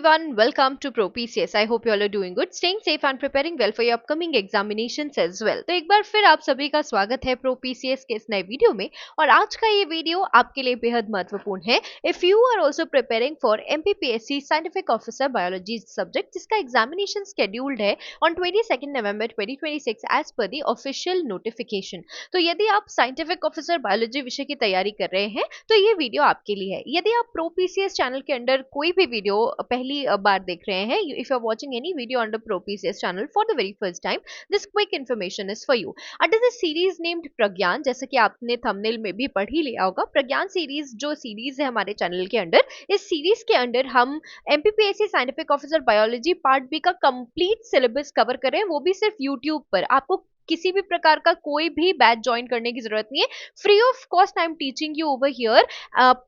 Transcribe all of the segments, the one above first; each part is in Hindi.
everyone, welcome to Pro PCS. I hope you all are doing good, staying safe and preparing well for your upcoming examinations as well. तो एक बार फिर आप सभी का स्वागत है Pro PCS के इस नए वीडियो में और आज का ये वीडियो आपके लिए बेहद महत्वपूर्ण है. If you are also preparing for MPPSC Scientific Officer Biology subject जिसका examination scheduled है on 22nd November 2026 as per the official notification. तो यदि आप Scientific Officer Biology विषय की तैयारी कर रहे हैं तो ये वीडियो आपके लिए है. यदि आप Pro PCS चैनल के अंडर कोई भी वीडियो पहली बार देख रहे हैं, if you are watching any video on the Pro PCS channel for the very first time, this quick information is for you. Under the series named Pragyan, जैसे कि आपने थंबनेल में भी पढ़ ही लिया होगा, प्रज्ञान सीरीज जो सीरीज है हमारे चैनल के अंडर, इस सीरीज के अंडर हम MPPSC scientific officer biology part B का कंप्लीट सिलेबस कवर कर रहे हैं, वो भी सिर्फ यूट्यूब पर. आपको किसी भी प्रकार का कोई भी बैच ज्वाइन करने की जरूरत नहीं है. Free of cost I am teaching you over here.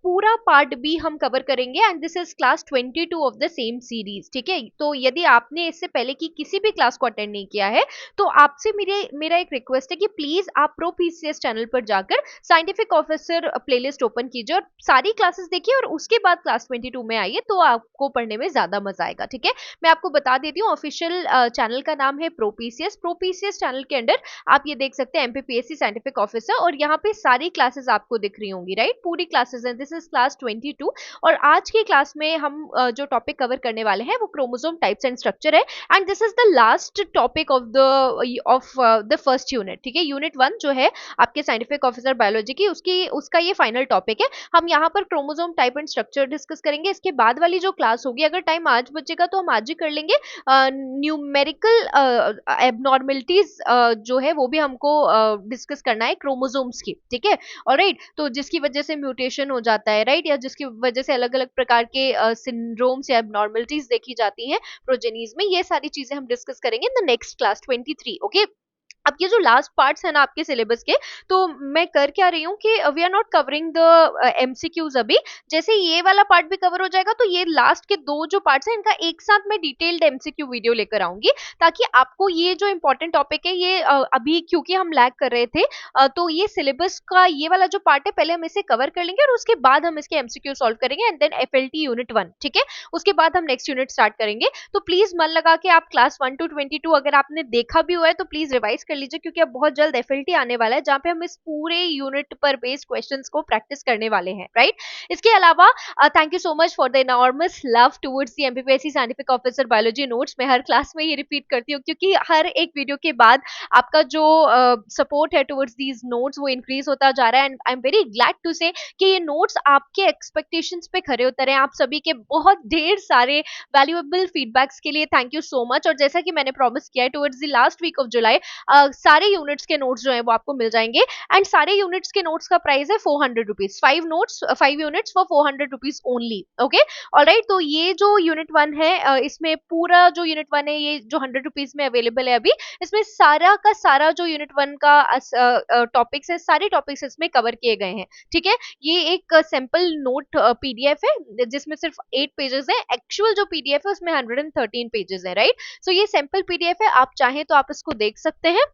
पूरा पार्ट बी हम कवर करेंगे and this is class 22 of the same series. ठीक है, तो यदि आपने इससे पहले की किसी भी क्लास को अटेंड नहीं किया है तो आपसे मेरा एक रिक्वेस्ट है कि प्लीज आप प्रो पीसीएस चैनल पर जाकर साइंटिफिक ऑफिसर प्लेलिस्ट ओपन कीजिए और सारी क्लासेस देखिए और उसके बाद क्लास 22 में आइए, तो आपको पढ़ने में ज्यादा मजा आएगा. ठीक है, मैं आपको बता देती हूँ, ऑफिशियल चैनल का नाम है pro PCS. Pro PCS channel के आप ये देख सकते हैं एमपीपीएससी साइंटिफिक ऑफिसर और यहाँ पे सारी क्लासेस आपको दिख रही होंगी, राइट? पूरी क्लासेस हैं. दिस इज क्लास 22 और आज की क्लास में हम जो टॉपिक कवर करने वाले हैं वो क्रोमोसोम टाइप्स एंड स्ट्रक्चर है and this is the last topic of the first unit. ठीक है, यूनिट 1 जो है आपके साइंटिफिक ऑफिसर बायोलॉजी की, उसका ये फाइनल टॉपिक है. हम यहाँ पर chromosome type and structure discuss करेंगे. इसके बाद वाली जो क्लास होगी, अगर टाइम आज बचेगा तो हम आज ही कर लेंगे. न्यूमेरिकल एबनॉर्मलिटीज जो है वो भी हमको डिस्कस करना है क्रोमोसोम्स की. ठीक है, ऑलराइट, तो जिसकी वजह से म्यूटेशन हो जाता है, राइट, या जिसकी वजह से अलग अलग प्रकार के सिंड्रोम्स या एबनॉर्मलिटीज देखी जाती हैं प्रोजेनीज में, ये सारी चीजें हम डिस्कस करेंगे in the next class 23. Okay, अब ये जो लास्ट पार्ट्स है ना आपके सिलेबस के, तो मैं कर क्या रही हूँ कि we are not covering the MCQs अभी. जैसे ये वाला पार्ट भी कवर हो जाएगा तो ये लास्ट के दो जो पार्ट्स हैं इनका एक साथ मैं डिटेल्ड एमसीक्यू वीडियो लेकर आऊंगी, ताकि आपको ये जो इंपॉर्टेंट टॉपिक है ये अभी क्योंकि हम लैग कर रहे थे, तो ये सिलेबस का ये वाला जो पार्ट है पहले हम इसे कवर कर लेंगे और उसके बाद हम इसके एमसीक्यू सॉल्व करेंगे एंड देन एफएलटी यूनिट 1. ठीक है, उसके बाद हम नेक्स्ट यूनिट स्टार्ट करेंगे. तो प्लीज मन लगा के आप क्लास 1 to 22 अगर आपने देखा भी हुआ है तो प्लीज रिवाइज कर लीजिए, क्योंकि अब बहुत जल्द एफएलटी आने वाला है जहां पे हम इस पूरे यूनिट पर बेस्ड क्वेश्चंस को प्रैक्टिस करने वाले हैं, राइट? इसके अलावा thank you so much for the enormous love towards the MPPSC scientific officer biology notes. मैं हर क्लास में ये रिपीट करती हूँ क्योंकि हर एक वीडियो के बाद आपका जो सपोर्ट है टुवर्ड्स दीज नोट्स वो इंक्रीज होता जा रहा है and I am very glad to say कि ये नोट्स आपके एक्सपेक्टेशंस पे खरे उतरे हैं. आप सभी के बहुत ढेर सारे वैल्यूएबल फीडबैक्स के लिए थैंक यू सो मच. और जैसा कि मैंने प्रॉमिस किया है, towards the last week of July सारे यूनिट्स के नोट्स जो है वो आपको मिल जाएंगे एंड सारे यूनिट्स के नोट्स का प्राइस है 400 rupees. 5 units for 400 rupees only. Okay, alright, तो ये जो यूनिट 1 है इसमें पूरा जो यूनिट 1 है ये जो 100 रुपीज में अवेलेबल है अभी, इसमें सारा का सारा जो यूनिट 1 का टॉपिक्स है, सारे टॉपिक्स इसमें कवर किए गए हैं. ठीक है, ये एक सैंपल नोट पीडीएफ है जिसमें सिर्फ 8 पेजेस है. एक्चुअल जो पीडीएफ है उसमें 113 पेजेस है, राइट? सो ये सैंपल पीडीएफ है, आप चाहें तो आप इसको देख सकते हैं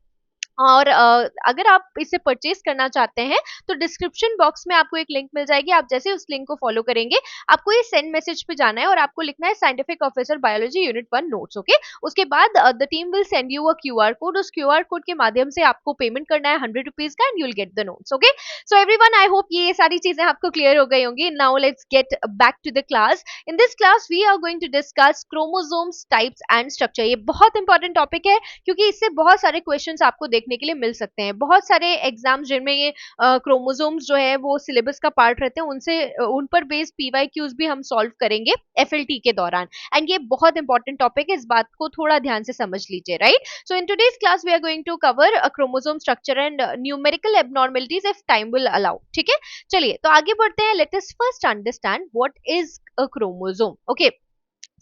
और अगर आप इसे परचेज करना चाहते हैं तो डिस्क्रिप्शन बॉक्स में आपको एक लिंक मिल जाएगी. आप जैसे उस लिंक को फॉलो करेंगे आपको ये सेंड मैसेज पे जाना है और आपको लिखना है scientific officer biology unit 1 notes. Okay, उसके बाद the team will send you a QR code. उस क्यूआर कोड के माध्यम से आपको पेमेंट करना है 100 रुपीज का and you will get the notes. Okay, so everyone, I hope ये सारी चीजें आपको क्लियर हो गई होंगी. Now let's get back to the class. In this class we are going to discuss chromosomes types and structure. ये बहुत इंपॉर्टेंट टॉपिक है क्योंकि इससे बहुत सारे क्वेश्चंस आपको देखने के लिए मिल सकते हैं. बहुत सारे एग्जाम्स जिनमें ये क्रोमोसोम्स जो है वो सिलेबस का पार्ट रहते हैं, उन पर बेस्ड पीवाईक्यूज भी हम सॉल्व करेंगे एफएलटी के दौरान एंड ये बहुत इंपॉर्टेंट टॉपिक है. इस बात को थोड़ा ध्यान से समझ लीजिए, right? So in today's class we are going to cover chromosome structure and numerical abnormalities if time will allow. ठीक है, चलिए तो आगे बढ़ते हैं. Let us first understand what is a chromosome. Okay,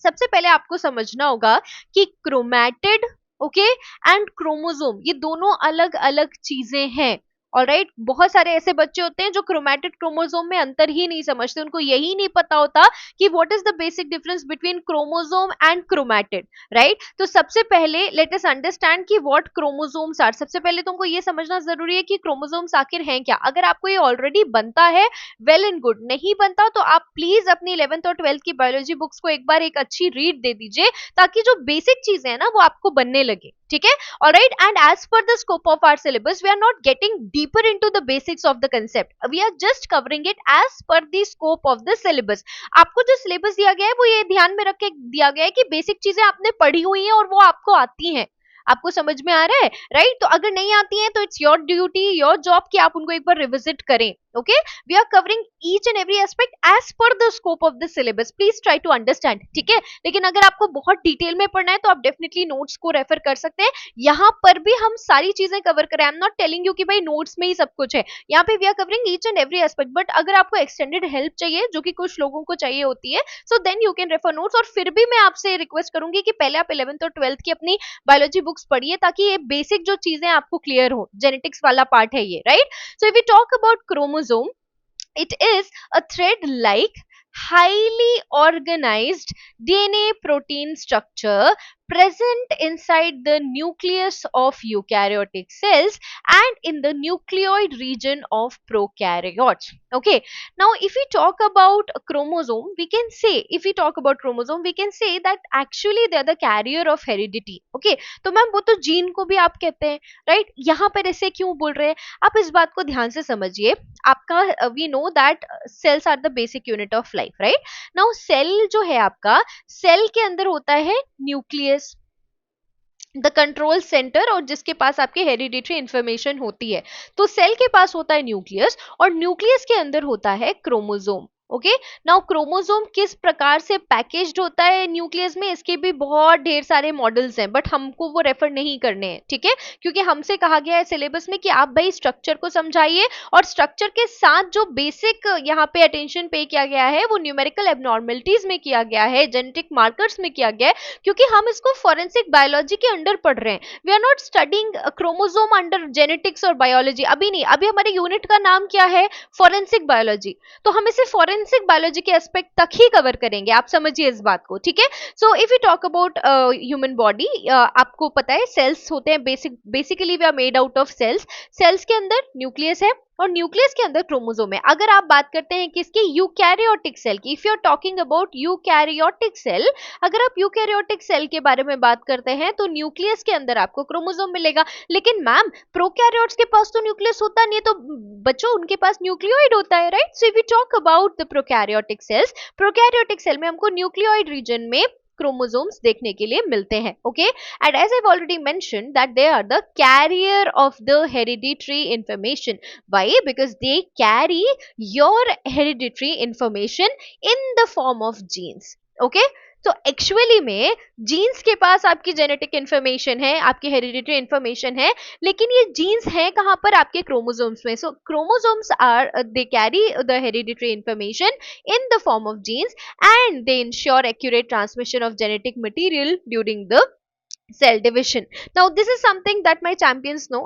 सबसे पहले आपको समझना होगा कि क्रोमैटिड, ओके, एंड क्रोमोसोम ये दोनों अलग अलग चीजें हैं. ऑलराइट, बहुत सारे ऐसे बच्चे होते हैं जो क्रोमैटिड क्रोमोसोम में अंतर ही नहीं समझते, उनको यही नहीं पता होता कि what is the basic difference between chromosome and chromatid, right. तो सबसे पहले लेट अस अंडरस्टैंड कि व्हाट क्रोमोसोम्स आर। सबसे पहले तुमको ये समझना जरूरी है कि क्रोमोसोम्स आखिर हैं क्या। अगर आपको ये ऑलरेडी बनता है वेल एंड गुड, नहीं बनता तो आप प्लीज अपनी 11th और 12th की बायोलॉजी बुक्स को एक बार एक अच्छी रीड दे दीजिए, ताकि जो बेसिक चीजें हैं ना वो आपको बनने लगे, ठीक है। Alright, and as per the scope of our syllabus, we are not getting deeper into the basics of the concept. We are just covering it as per the scope of the syllabus. आपको जो syllabus दिया गया है वो ये ध्यान में रख के दिया गया है कि बेसिक चीजें आपने पढ़ी हुई हैं और वो आपको आती हैं। आपको समझ में आ रहा है, राइट। तो अगर नहीं आती हैं तो it's your duty, your job कि आप उनको एक बार रिविजिट करें। Okay, we are covering each and every aspect as per the scope of the syllabus, please try to understand, ठीक है। लेकिन अगर आपको बहुत डिटेल में पढ़ना है तो आप डेफिनेटली नोट्स को रेफर कर सकते हैं। यहाँ पर भी हम सारी चीजें कवर करें। I am not telling you कि भाई नोट्स में ही सब कुछ है, यहाँ पे we are covering each and every aspect. But अगर आपको एक्सटेंडेड हेल्प चाहिए, जो कि कुछ लोगों को चाहिए होती है, so then you can refer notes. और फिर भी मैं आपसे रिक्वेस्ट करूंगी कि पहले आप 11th और 12th की अपनी बायोलॉजी बुक्स पढ़िए, ताकि ये बेसिक जो चीजें आपको क्लियर हो। जेनेटिक्स वाला पार्ट है ये, right. So if we talk about chromosome, it is a thread-like, highly organized DNA protein structure present inside the nucleus of eukaryotic cells and in the nucleoid region of prokaryotes. Okay, now if we talk about chromosome, we can say, if we talk about chromosome, we can say that actually they are the carrier of heredity. Okay, तो मैम वो तो जीन को भी आप कहते हैं, राइट। यहाँ पर ऐसे क्यों बोल रहे हैं, आप इस बात को ध्यान से समझिए। आपका we know that cells are the basic unit of life, right. Now cell जो है आपका, सेल के अंदर होता है न्यूक्लियस, द कंट्रोल सेंटर, और जिसके पास आपके हेरिडिटरी इंफॉर्मेशन होती है। तो सेल के पास होता है न्यूक्लियस, और न्यूक्लियस के अंदर होता है क्रोमोसोम। ओके, नाउ क्रोमोसोम किस प्रकार से पैकेज्ड होता है न्यूक्लियस में, इसके भी बहुत ढेर सारे मॉडल्स हैं, बट हमको वो रेफर नहीं करने हैं, ठीक है। क्योंकि हमसे कहा गया है सिलेबस में कि आप भाई स्ट्रक्चर को समझाइए, और स्ट्रक्चर के साथ जो बेसिक यहाँ पे अटेंशन पे किया गया है वो न्यूमेरिकल एबनॉर्मलिटीज में किया गया है, जेनेटिक मार्कर्स में किया गया है, क्योंकि हम इसको फॉरेंसिक बायोलॉजी के अंडर पढ़ रहे हैं। We are not studying chromosome under genetics और बायोलॉजी, अभी नहीं। अभी हमारे यूनिट का नाम क्या है, फॉरेंसिक बायोलॉजी। तो हम इसे फॉरेंसिक बायोलॉजी के एस्पेक्ट तक ही कवर करेंगे, आप समझिए इस बात को, ठीक है। So if you talk about human body, आपको पता है सेल्स होते हैं, basically we are made out of cells. Cells के अंदर न्यूक्लियस है, और न्यूक्लियस के अंदर क्रोमोसोम है। अगर आप बात करते हैं किसकी, यूकैरियोटिक सेल की, if you are talking about eukaryotic cell, अगर आप यूकैरियोटिक सेल के बारे में बात करते हैं तो न्यूक्लियस के अंदर आपको क्रोमोसोम मिलेगा। लेकिन मैम प्रोकैरियोट्स के पास तो न्यूक्लियस होता नहीं है, तो बच्चों उनके पास न्यूक्लियोइड होता है, right. So if you talk about the prokaryotic cells, prokaryotic cell में हमको न्यूक्लियोइड रीजन में क्रोमोसोम्स देखने के लिए मिलते हैं। Okay, and as I've already mentioned that they are the carrier of the hereditary information. Why? Because they carry your hereditary information in the form of genes. Okay, तो एक्चुअली में जीन्स के पास आपकी जेनेटिक इंफॉर्मेशन है, आपकी हेरिडिटरी इंफॉर्मेशन है, लेकिन ये जीन्स हैं कहाँ पर, आपके क्रोमोसोम्स में। So chromosomes are, they carry the hereditary information in the form of genes, and they ensure accurate transmission of genetic material during the cell division. Now this is something that my champions know.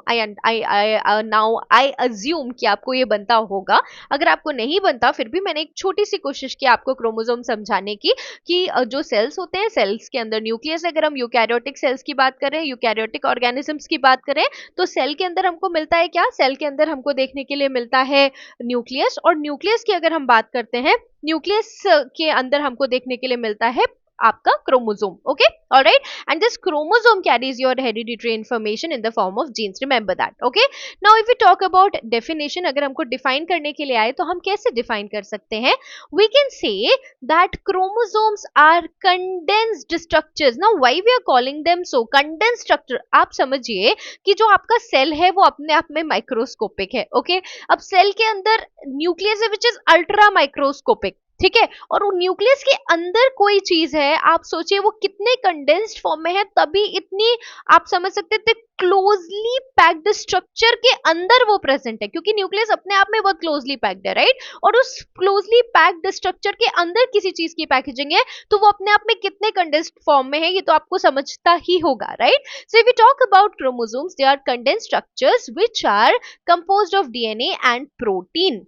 Now I assume कि आपको ये बनता होगा। अगर आपको नहीं बनता, फिर भी मैंने एक छोटी सी कोशिश की आपको क्रोमोसोम समझाने की, कि जो सेल्स होते हैं, सेल्स के अंदर न्यूक्लियस, अगर हम यूकैरियोटिक सेल्स की बात करें, यूकैरियोटिक ऑर्गेनिजम्स की बात करें, तो सेल के अंदर हमको मिलता है क्या, सेल के अंदर हमको देखने के लिए मिलता है न्यूक्लियस। और न्यूक्लियस की अगर हम बात करते हैं, न्यूक्लियस के अंदर हमको देखने के लिए मिलता है आपका chromosome. Okay, alright, and this chromosome carries your hereditary information in the form of genes, remember that. Okay, now if we talk about definition, अगर हमको डिफाइन करने के लिए आए तो हम कैसे डिफाइन कर सकते हैं, we can say that chromosomes are condensed structures. Now why we are calling them so condensed structure, आप समझिए कि जो आपका सेल है वो अपने आप में माइक्रोस्कोपिक है। ओके, अब सेल के अंदर न्यूक्लियस है विच इज अल्ट्रा माइक्रोस्कोपिक, ठीक है, और वो न्यूक्लियस के अंदर कोई चीज है, आप सोचिए वो कितने कंडेंस्ड फॉर्म में है, तभी इतनी, आप समझ सकते थे, क्लोजली पैक्ड स्ट्रक्चर के अंदर वो प्रेजेंट है, क्योंकि न्यूक्लियस अपने आप में बहुत क्लोजली पैक्ड है, राइट, और उस क्लोजली पैक्ड स्ट्रक्चर के अंदर किसी चीज की पैकेजिंग है, तो वो अपने आप में कितने कंडेंस्ड फॉर्म में है, ये तो आपको समझता ही होगा, right. So if we talk about chromosomes, they are condensed structures which are composed of DNA and protein,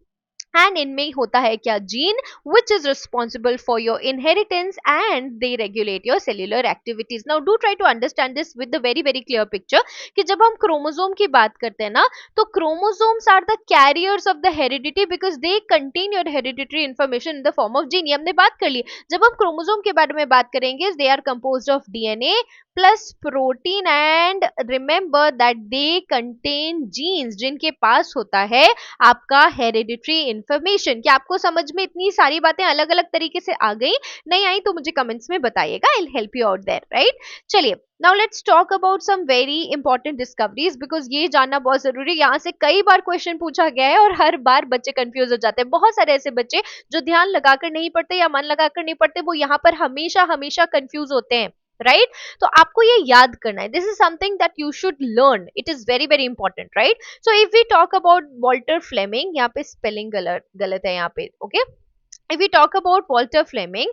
and इनमें होता है क्या, gene, which is responsible for your inheritance and they regulate your cellular activities. Now do try to understand this with the very very clear picture कि जब हम क्रोमोसोम की बात करते हैं ना, तो chromosomes are the carriers of the heredity because they contain your hereditary information in the form of gene, ये हमने बात कर ली। जब हम क्रोमोसोम के बारे में बात करेंगे, they are composed of DNA plus protein and remember that they contain genes, जिनके पास होता है आपका हेरिडिटरी इंफॉर्मेशन। क्या आपको समझ में इतनी सारी बातें अलग अलग तरीके से आ गई? नहीं आई तो मुझे कमेंट्स में बताइएगा, I will help you out there, right. चलिए, now let's talk about some very important discoveries, because ये जानना बहुत जरूरी है, यहाँ से कई बार क्वेश्चन पूछा गया है और हर बार बच्चे कंफ्यूज हो जाते हैं। बहुत सारे ऐसे बच्चे जो ध्यान लगाकर नहीं पढ़ते या मन लगाकर नहीं पढ़ते, वो यहाँ पर हमेशा हमेशा कंफ्यूज होते हैं, राइट। तो आपको ये याद करना है, this is something that you should learn, it is very very important, right. So if we talk about Walter Fleming, यहाँ पे स्पेलिंग गलत गलत है यहाँ पे, okay. if we talk about Walter Fleming,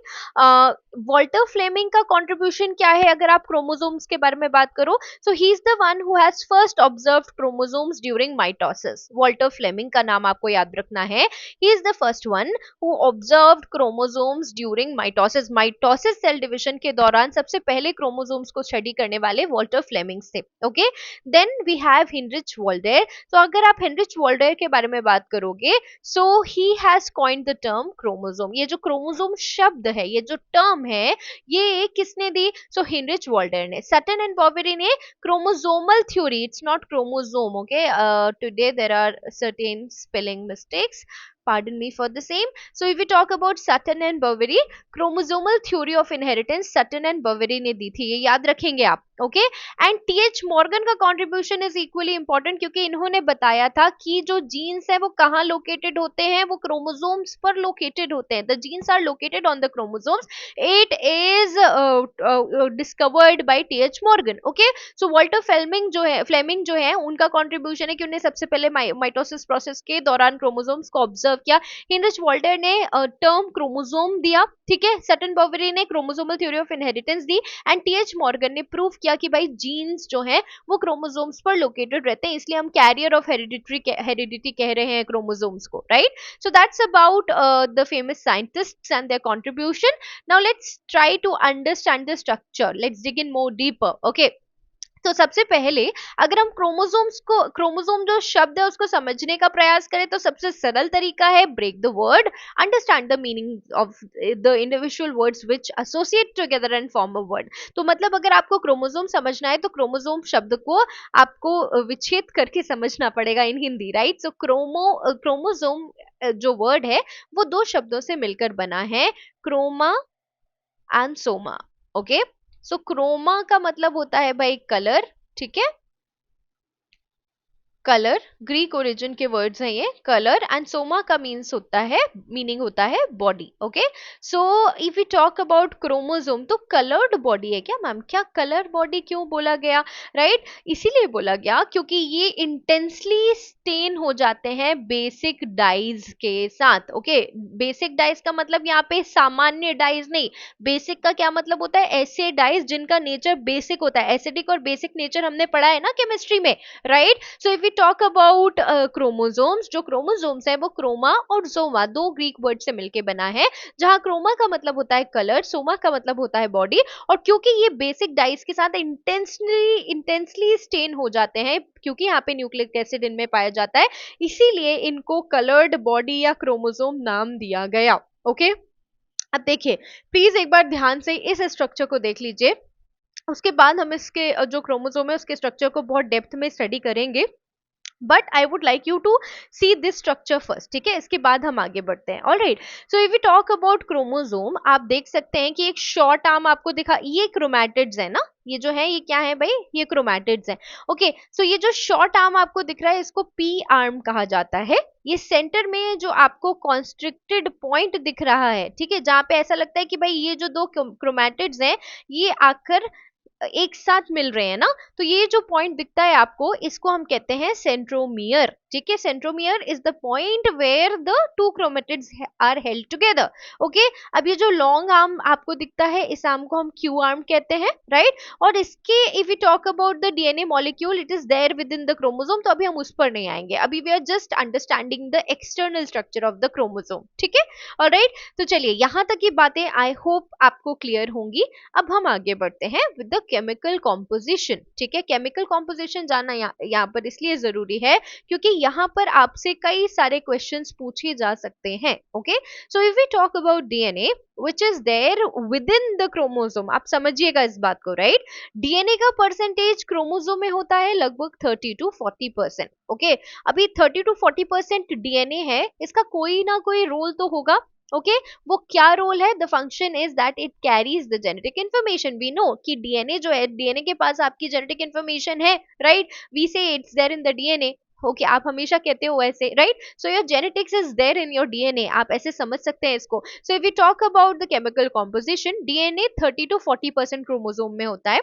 Walter Fleming का कंट्रीब्यूशन क्या है अगर आप क्रोमोसोम्स के बारे में बात करो, so he is the one who has first observed chromosomes during mitosis. Walter Fleming का नाम आपको याद रखना है, he is the first one who observed chromosomes during mitosis. Mitosis cell division के दौरान सबसे पहले क्रोमोसोम्स को स्टडी करने वाले वॉल्टर फ्लेमिंग्स थे, okay. Then we have Heinrich Waldeyer, तो अगर आप हेनरिच वॉल्डेर के बारे में बात करोगे, so he has coined the term chromosome. ये जो क्रोमोसोम शब्द है, ये जो टर्म है, ये किसने दी? सो हेनरिच वॉल्डेर ने। सटन एंड बॉवेरी ने chromosomal theory, it's not chromosome, okay, today there are certain spelling mistakes, pardon me for the same. So if we talk about Sutton and Boveri, chromosomal theory of inheritance Sutton and Boveri ने दी थी, ये याद रखेंगे आप, ओके। एंड टीएच मॉर्गन का कंट्रीब्यूशन इज इक्वली इंपॉर्टेंट, क्योंकि इन्होंने बताया था कि जो जीन्स है वो कहाँ लोकेटेड होते हैं, वो क्रोमोसोम्स पर लोकेटेड होते हैं, the genes are located on the chromosomes, it is discovered by TH Morgan, okay. So Walter Fleming जो है उनका कंट्रीब्यूशन है कि उन्हें सबसे पहले माइटोसिस प्रोसेस के दौरान क्रोमोसोम्स को ऑब्जर्व किया। हेनरिच वॉल्टर ने टर्म क्रोमोसोम दिया, ठीक है। सटन बॉवेरी ने क्रोमोसोमल थ्योरी ऑफ इनहेरिटेंस दी, एंड टीएच मॉर्गन ने प्रूव किया कि भाई जीन्स जो है वो क्रोमोसोम्स पर लोकेटेड रहते हैं, इसलिए हम कैरियर ऑफ हेरिडिटी कह रहे हैं क्रोमोसोम्स को, right. So that's about the famous scientists and their contribution. Now let's try to understand the structure, let's dig in more deeper, okay. तो सबसे पहले अगर हम क्रोमोसोम जो शब्द है उसको समझने का प्रयास करें, तो सबसे सरल तरीका है break the word, understand the meaning of the individual words which associate together and form a word. तो मतलब अगर आपको क्रोमोसोम समझना है तो क्रोमोसोम शब्द को आपको विच्छेद करके समझना पड़ेगा in Hindi, right. So chromosome जो वर्ड है वो दो शब्दों से मिलकर बना है, chroma and soma, okay. So chroma का मतलब होता है भाई कलर, ठीक है, कलर, ग्रीक ओरिजिन के वर्ड्स हैं ये, कलर, एंड सोमा का मीनिंग होता है body, okay. So if we talk about chromosome, तो कलर्ड बॉडी है क्या मैम? क्या कलर बॉडी क्यों बोला गया, राइट? इसीलिए बोला गया क्योंकि ये इंटेंसली स्टेन हो जाते हैं बेसिक डाइज के साथ, ओके। बेसिक डाइज का मतलब यहाँ पे सामान्य डाइज नहीं, बेसिक का क्या मतलब होता है? ऐसे डाइज जिनका नेचर बेसिक होता है, एसिडिक और बेसिक नेचर हमने पढ़ा है ना केमिस्ट्री में, right. So if we talk about chromosomes, जो क्रोमोसोम्स है वो क्रोमा और सोमा दो ग्रीक वर्ड से मिलके बना है, जहां क्रोमा का मतलब होता है कलर, सोमा का मतलब होता है बॉडी। और क्योंकि ये बेसिक डाइज के साथ इंटेंसली स्टेन हो जाते हैं, क्योंकि यहाँ पे न्यूक्लिक एसिड इनमें पाया जाता है, इसीलिए इनको कलर्ड बॉडी या क्रोमोसोम नाम दिया गया, ओके। अब देखिए प्लीज एक बार ध्यान से इस स्ट्रक्चर को देख लीजिए, उसके बाद हम इसके जो क्रोमोसोम है उसके स्ट्रक्चर को बहुत डेप्थ में स्टडी करेंगे। But I would like you to see this structure first, ठीक है, इसके बाद हम आगे बढ़ते हैं। Alright, so if we talk about chromosome, आप देख सकते हैं कि एक शॉर्ट आर्म आपको दिखा, ये क्रोमैटिड्स है ना, ये जो है ये क्या है भाई, ये क्रोमैटिड्स है। ओके, सो ये जो शॉर्ट आर्म आपको दिख रहा है इसको पी आर्म कहा जाता है। ये सेंटर में जो आपको कॉन्स्ट्रिक्टेड पॉइंट दिख रहा है, ठीक है, जहां पे ऐसा लगता है कि भाई ये जो दो क्रोमैटिड्स हैं ये आकर एक साथ मिल रहे हैं ना, तो ये जो पॉइंट दिखता है आपको इसको हम कहते हैं सेंट्रोमियर, ठीक है। Centromere is the point where the two chromatids are held together. Okay, अब ये जो लॉन्ग आर्म आपको दिखता है इस आर्म को हम क्यू आर्म कहते हैं, राइट। और इसके if we talk about the DNA molecule, it is there within the chromosome, तो अभी हम उस पर नहीं आएंगे, अभी we are just understanding the external structure of the chromosome, ठीक है। ऑलराइट, तो चलिए यहाँ तक की बातें आई होप आपको क्लियर होंगी। अब हम आगे बढ़ते हैं विद द केमिकल कॉम्पोजिशन, ठीक है। केमिकल कॉम्पोजिशन जानना यहाँ पर इसलिए जरूरी है क्योंकि यहाँ पर आपसे कई सारे क्वेश्चंस पूछे जा सकते हैं। Okay, so if we talk about DNA which is there within the chromosome, आप समझिएगा इस बात को, राइट। डीएनए का परसेंटेज क्रोमोसोम में होता है लगभग 30 to 40%। ओके, अभी 30 to 40% डीएनए है, इसका कोई ना कोई रोल तो होगा। ओके, वो क्या रोल है, the function is that it carries the genetic information. We know कि डीएनए जो है, डीएनए के पास आपकी जेनेटिक इन्फॉर्मेशन है, right, we say it's there in the DNA. Okay, आप हमेशा कहते हो ऐसे, right, so your genetics is there in your DNA, आप ऐसे समझ सकते हैं इसको। So if you talk about the chemical composition, DNA 30 to 40% chromosome में होता है।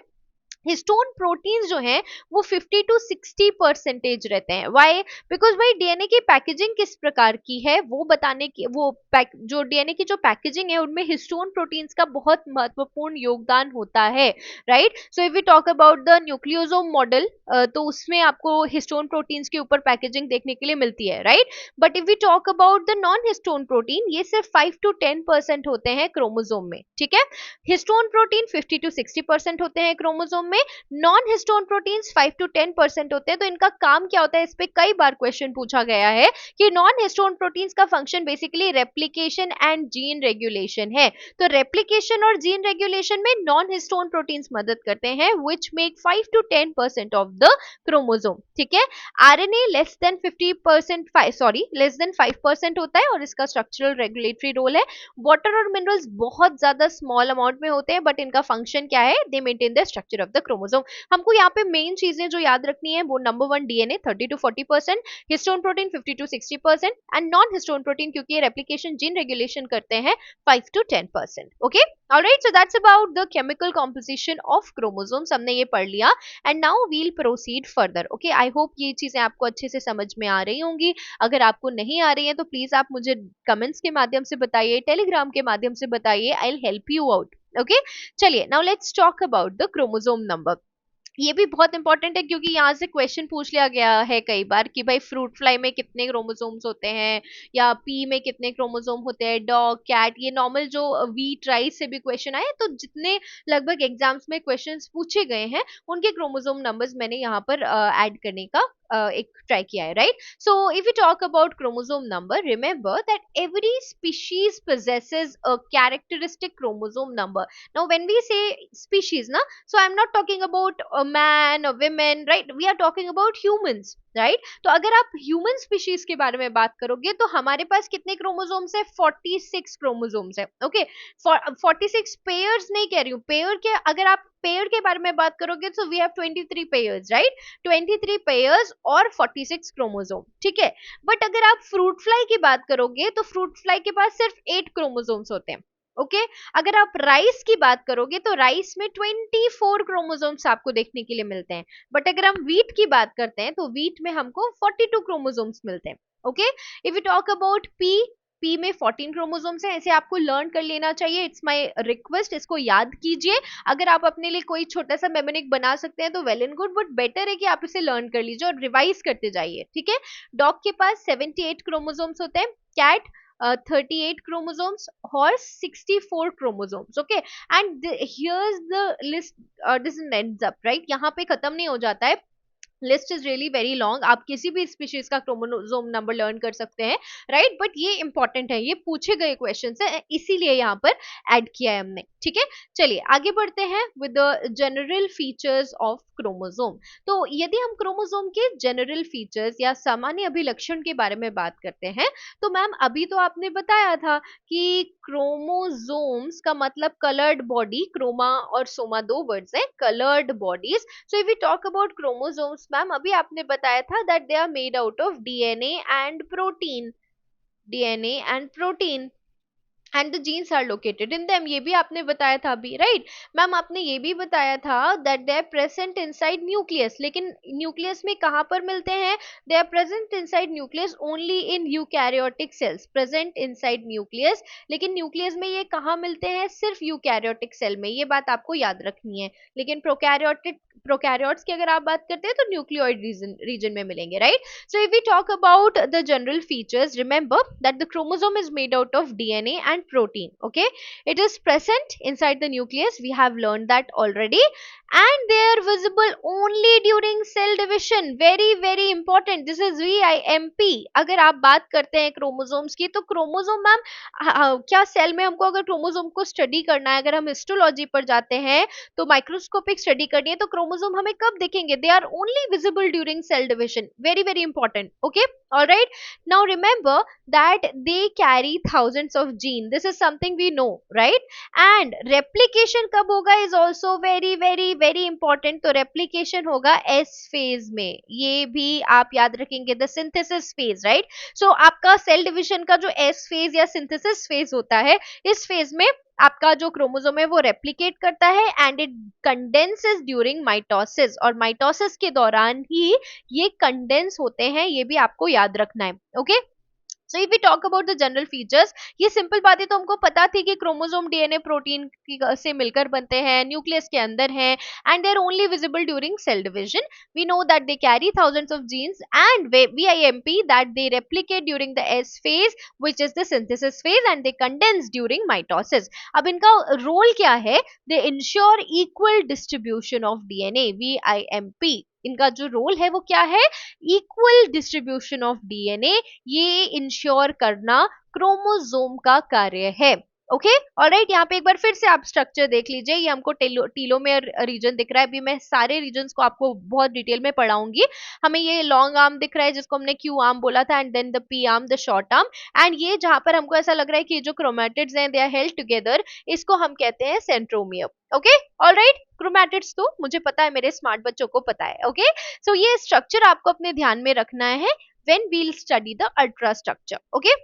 हिस्टोन प्रोटीन्स जो हैं वो 50 to 60% रहते हैं। वाई? बिकॉज भाई डीएनए की पैकेजिंग किस प्रकार की है वो बताने की, जो डीएनए की जो पैकेजिंग है उनमें हिस्टोन प्रोटीन्स का बहुत महत्वपूर्ण योगदान होता है, right. So if we talk about the nucleosome model, तो उसमें आपको हिस्टोन प्रोटीन्स के ऊपर पैकेजिंग देखने के लिए मिलती है, right. But if we talk about the non histone protein, ये सिर्फ 5 to 10% होते हैं क्रोमोसोम में, ठीक है। हिस्टोन प्रोटीन 50 to 60% होते हैं क्रोमोसोम में, नॉन हिस्टोन प्रोटीन्स 5 to 10% होते हैं। तो इनका काम क्या होता है, इस पे कई बार क्वेश्चन पूछा गया है कि नॉन हिस्टोन प्रोटीन्स का function basically replication and gene regulation है। तो रेप्लिकेशन और जीन रेगुलेशन में नॉन हिस्टोन प्रोटीन्स मदद करते हैं which make 5 to 10% of the chromosome, ठीक है। RNA less than 50%, less than 5% होता है और इसका स्ट्रक्चरल रेगुलेटरी रोल है। वाटर और मिनरल्स बहुत ज्यादा स्मॉल अमाउंट में होते हैं, बट इनका फंक्शन क्या है, दे maintain the structure of the chromosome. हमको यहाँ पे मेन चीजें जो याद रखनी है वो number 1 DNA 30 to 40%, histone protein 50 to 60% and non histone protein क्योंकि ये रेप्लिकेशन जीन रेगुलेशन करते हैं 5 to 10%। Okay, alright, so that's about the chemical composition of chromosomes, हमने ये पढ़ लिया and now we'll proceed further. Okay, I hope ये चीजें आपको अच्छे से समझ में आ रही होंगी। अगर आपको नहीं आ रही है तो प्लीज आप मुझे कमेंट्स के माध्यम से बताइए, टेलीग्राम के माध्यम से बताइए, I will help you out. Okay, चलिए now let's talk about the chromosome number. ये भी बहुत इंपॉर्टेंट है क्योंकि यहाँ से क्वेश्चन पूछ लिया गया है कई बार कि भाई फ्रूट फ्लाई में कितने क्रोमोसोम्स होते हैं या पी में कितने क्रोमोसोम होते हैं, डॉग, कैट, ये नॉर्मल जो वीट राइस से भी क्वेश्चन आए, तो जितने लगभग एग्जाम्स में क्वेश्चंस पूछे गए हैं उनके क्रोमोसोम नंबर्स मैंने यहाँ पर ऐड करने का एक ट्राई किया है, right. So if you talk about chromosome number, remember that every species possesses a characteristic chromosome number. Now when we say species na, so I'm not talking about a man or women, right, we are talking about humans, right. तो अगर आप ह्यूमन स्पीशीज के बारे में बात करोगे तो हमारे पास कितने क्रोमोसोम्स है, 46 क्रोमोसोम्स है। ओके, 46 पेयर्स नहीं कह रही हूँ, पेयर के अगर आप पेयर के बारे में बात करोगे तो we have 23 pairs, right, 23 pairs और 46 क्रोमोसोम, ठीक है। बट अगर आप फ्रूट फ्लाई की बात करोगे तो फ्रूट फ्लाई के पास सिर्फ 8 क्रोमोसोम्स होते हैं। ओके, अगर आप राइस की बात करोगे तो राइस में 24 क्रोमोसोम्स आपको देखने के लिए मिलते हैं। बट अगर हम वीट की बात करते हैं तो वीट में हमको 42 क्रोमोसोम्स मिलते हैं। Okay, if you talk about P, P में 14 क्रोमोसोम्स हैं, ऐसे आपको लर्न कर लेना चाहिए, इट्स माय रिक्वेस्ट, इसको याद कीजिए। अगर आप अपने लिए कोई छोटा सा मेमोनिक बना सकते हैं तो well and good, but better है कि आप इसे लर्न कर लीजिए और रिवाइज करते जाइए, ठीक है। डॉग के पास 78 क्रोमोसोम्स होते हैं, cat 38 chromosomes, horse 64 chromosomes, okay, and here's the list, doesn't ends up, right, यहाँ पे खत्म नहीं हो जाता है, list is really very long, आप किसी भी स्पीशीज का क्रोमोसोम नंबर लर्न कर सकते हैं, राइट, बट ये इंपॉर्टेंट है, ये पूछे गए क्वेश्चन है, इसीलिए यहाँ पर ऐड किया है हमने, ठीक है। चलिए आगे बढ़ते हैं with the general features of chromosome. तो यदि हम क्रोमोसोम के जनरल फीचर्स या सामान्य अभिलक्षण के बारे में बात करते हैं, तो मैम अभी तो आपने बताया था कि क्रोमोसोम्स का मतलब कलर्ड बॉडी, क्रोमा और सोमा दो वर्ड्स है, coloured bodies. So if we talk about chromosomes, ma'am अभी आपने बताया था that they are made out of DNA and protein, DNA and protein and the genes are located in them, ये भी आपने बताया था अभी, राइट। मैम आपने ये भी बताया था that they are present inside nucleus, लेकिन न्यूक्लियस में कहाँ पर मिलते हैं? they are present inside nucleus only in eukaryotic cells, present inside nucleus, लेकिन न्यूक्लियस में ये कहाँ मिलते हैं? सिर्फ यूकैरियोटिक सेल में, ये बात आपको याद रखनी है। लेकिन प्रोकैरियोट्स की अगर आप बात करते हैं तो न्यूक्लियोइड रीजन में मिलेंगे, right. So if we talk about the general features, remember that the chromosome is made out of DNA and protein, okay, it is present inside the nucleus, we have learned that already, and they are visible only during cell division, very very important, this is VIMP। अगर आप बात करते हैं क्रोमोसोम्स की, तो क्रोमोसोम मैम क्या सेल में हमको अगर क्रोमोसोम को स्टडी करना है, अगर हम हिस्टोलॉजी पर जाते हैं तो माइक्रोस्कोपिक स्टडी करनी है, तो क्रोमोसोम हमें कब दिखेंगे? They are only visible during cell division, very very important, okay, alright. Now remember that they carry thousands of genes, this is something we know, right, and replication कब होगा is also very very very important, तो replication होगा S phase में, ये भी आप याद रखेंगे, the synthesis phase, right। so आपका सेल डिविजन का जो S phase या synthesis phase होता है, इस phase में आपका जो क्रोमोसोम है वो रेप्लिकेट करता है and it condenses during mitosis, और माइटोसिस के दौरान ही ये कंडेंस होते हैं, ये भी आपको याद रखना है, okay. So if we talk about the general features, ये सिंपल बातें तो हमको पता थी कि क्रोमोसोम डीएनए प्रोटीन से मिलकर बनते हैं, न्यूक्लियस के अंदर हैं, and they are only visible during cell division. We know that they carry thousands of genes, and VIMP that they replicate during the S phase which is the synthesis phase, and they condense during mitosis। अब इनका रोल क्या है? दे ensure equal distribution of DNA, VIMP। इनका जो रोल है वो क्या है? इक्वल डिस्ट्रीब्यूशन ऑफ डीएनए, ये इंश्योर करना क्रोमोसोम का कार्य है, ओके, ऑलराइट। यहाँ पे एक बार फिर से आप स्ट्रक्चर देख लीजिए, ये हमको टीलोमेयर रीजन दिख रहा है, अभी मैं सारे रीजन्स को आपको बहुत डिटेल में पढ़ाऊंगी। हमें ये लॉन्ग आर्म दिख रहा है जिसको हमने क्यू आर्म बोला था, and then the P arm, the short arm, and ये जहां पर हमको ऐसा लग रहा है कि जो क्रोमैटिड्स हैं दे आर हेल्ड टुगेदर, इसको हम कहते हैं सेंट्रोमियर, ओके, ऑलराइट। क्रोमैटिड्स तो मुझे पता है, मेरे स्मार्ट बच्चों को पता है, ओके। सो ये स्ट्रक्चर आपको अपने ध्यान में रखना है when we'll study the ultra structure, okay.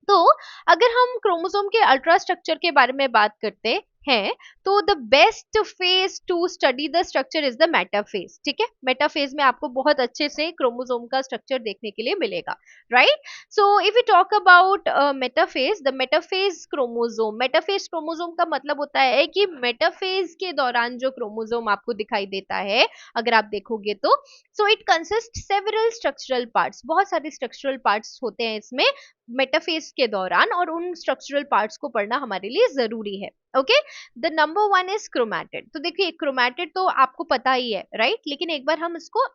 तो अगर हम क्रोमोसोम के अल्ट्रा स्ट्रक्चर के बारे में बात करते हैं, तो the best phase two study the structure is the metaphase, ठीक है। मेटाफेज में आपको बहुत अच्छे से क्रोमोसोम का स्ट्रक्चर देखने के लिए मिलेगा, right. So if you talk about metaphase, the metaphase chromosome, metaphase chromosome का मतलब होता है कि मेटाफेज के दौरान जो क्रोमोसोम आपको दिखाई देता है, अगर आप देखोगे तो, so it consist several structural parts, बहुत सारे स्ट्रक्चरल पार्ट्स होते हैं इसमें मेटाफेज के दौरान, और उन स्ट्रक्चरल पार्ट्स को पढ़ना हमारे लिए जरूरी है, okay. The number one is chromatid, तो देखिए क्रोमैटिड तो आपको पता ही है, राइट, लेकिन एक बार हम इसको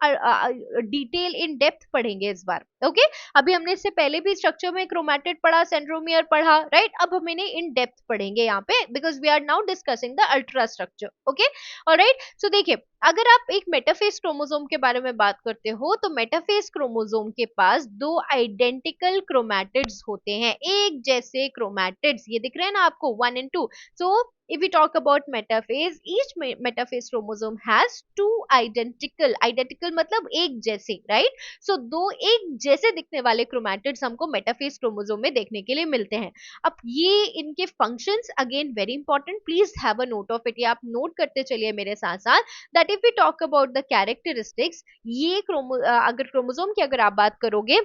डिटेल इन डेप्थ पढ़ेंगे इस बार, ओके। अभी हमने इससे पहले भी स्ट्रक्चर में क्रोमैटिड पढ़ा, सेंट्रोमियर पढ़ा, राइट, अब हम इन्हें इन डेप्थ पढ़ेंगे यहाँ पे, because we are now discussing the ultra structure, okay, alright. So देखिए अगर आप एक मेटाफेज क्रोमोसोम के बारे में बात करते हो, तो मेटाफेज क्रोमोसोम के पास दो आइडेंटिकल क्रोमैटिड्स होते हैं, एक जैसे क्रोमैटिड्स, ये दिख रहे हैं ना आपको 1 and 2। So if we talk about metaphase, each metaphase chromosome has two identical मतलब एक जैसे, right। so दो एक जैसे दिखने वाले क्रोमैटिड्स हमको मेटाफेज क्रोमोसोम में देखने के लिए मिलते हैं। अब ये इनके functions again very important, please have a note of it, ये आप नोट करते चलिए मेरे साथ साथ, that if we talk about the characteristics, ये अगर क्रोमोसोम की अगर आप बात करोगे,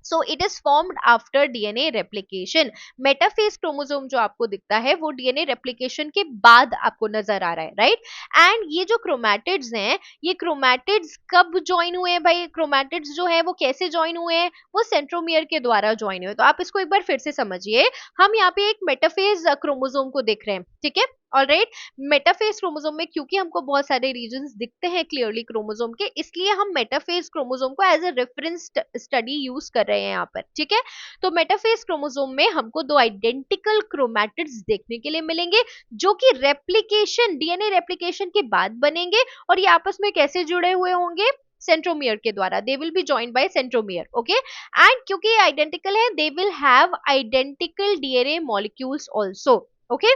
so it is formed after DNA replication. Metaphase chromosome जो आपको दिखता है वो डीएनए रेप्लिकेशन के बाद आपको नजर आ रहा है, राइट। एंड ये जो क्रोमैटिड्स हैं, ये क्रोमैटिड्स कब ज्वाइन हुए हैं भाई? क्रोमैटिड्स जो है वो कैसे ज्वाइन हुए हैं? वो सेंट्रोमियर के द्वारा ज्वाइन हुए। तो आप इसको एक बार फिर से समझिए, हम यहाँ पे एक मेटाफेज क्रोमोसोम को देख रहे हैं, ठीक है। ऑलराइट। मेटाफेज क्रोमोसोम में क्योंकि हमको बहुत सारे रीजन्स दिखते हैं क्लियरली क्रोमोसोम के, इसलिए हम मेटाफेज क्रोमोसोम को as a reference study use कर रहे हैं यहाँ पर, ठीक है। तो मेटाफेज क्रोमोसोम में हमको दो आइडेंटिकल क्रोमैटिड्स देखने के लिए मिलेंगे, जो कि रेप्लिकेशन, डीएनए रेप्लिकेशन के बाद बनेंगे, और ये आपस में कैसे जुड़े हुए होंगे, सेंट्रोमियर के द्वारा, they will be joined by centromere, okay. And क्योंकि ये आइडेंटिकल है, they will have identical DNA molecules also, okay.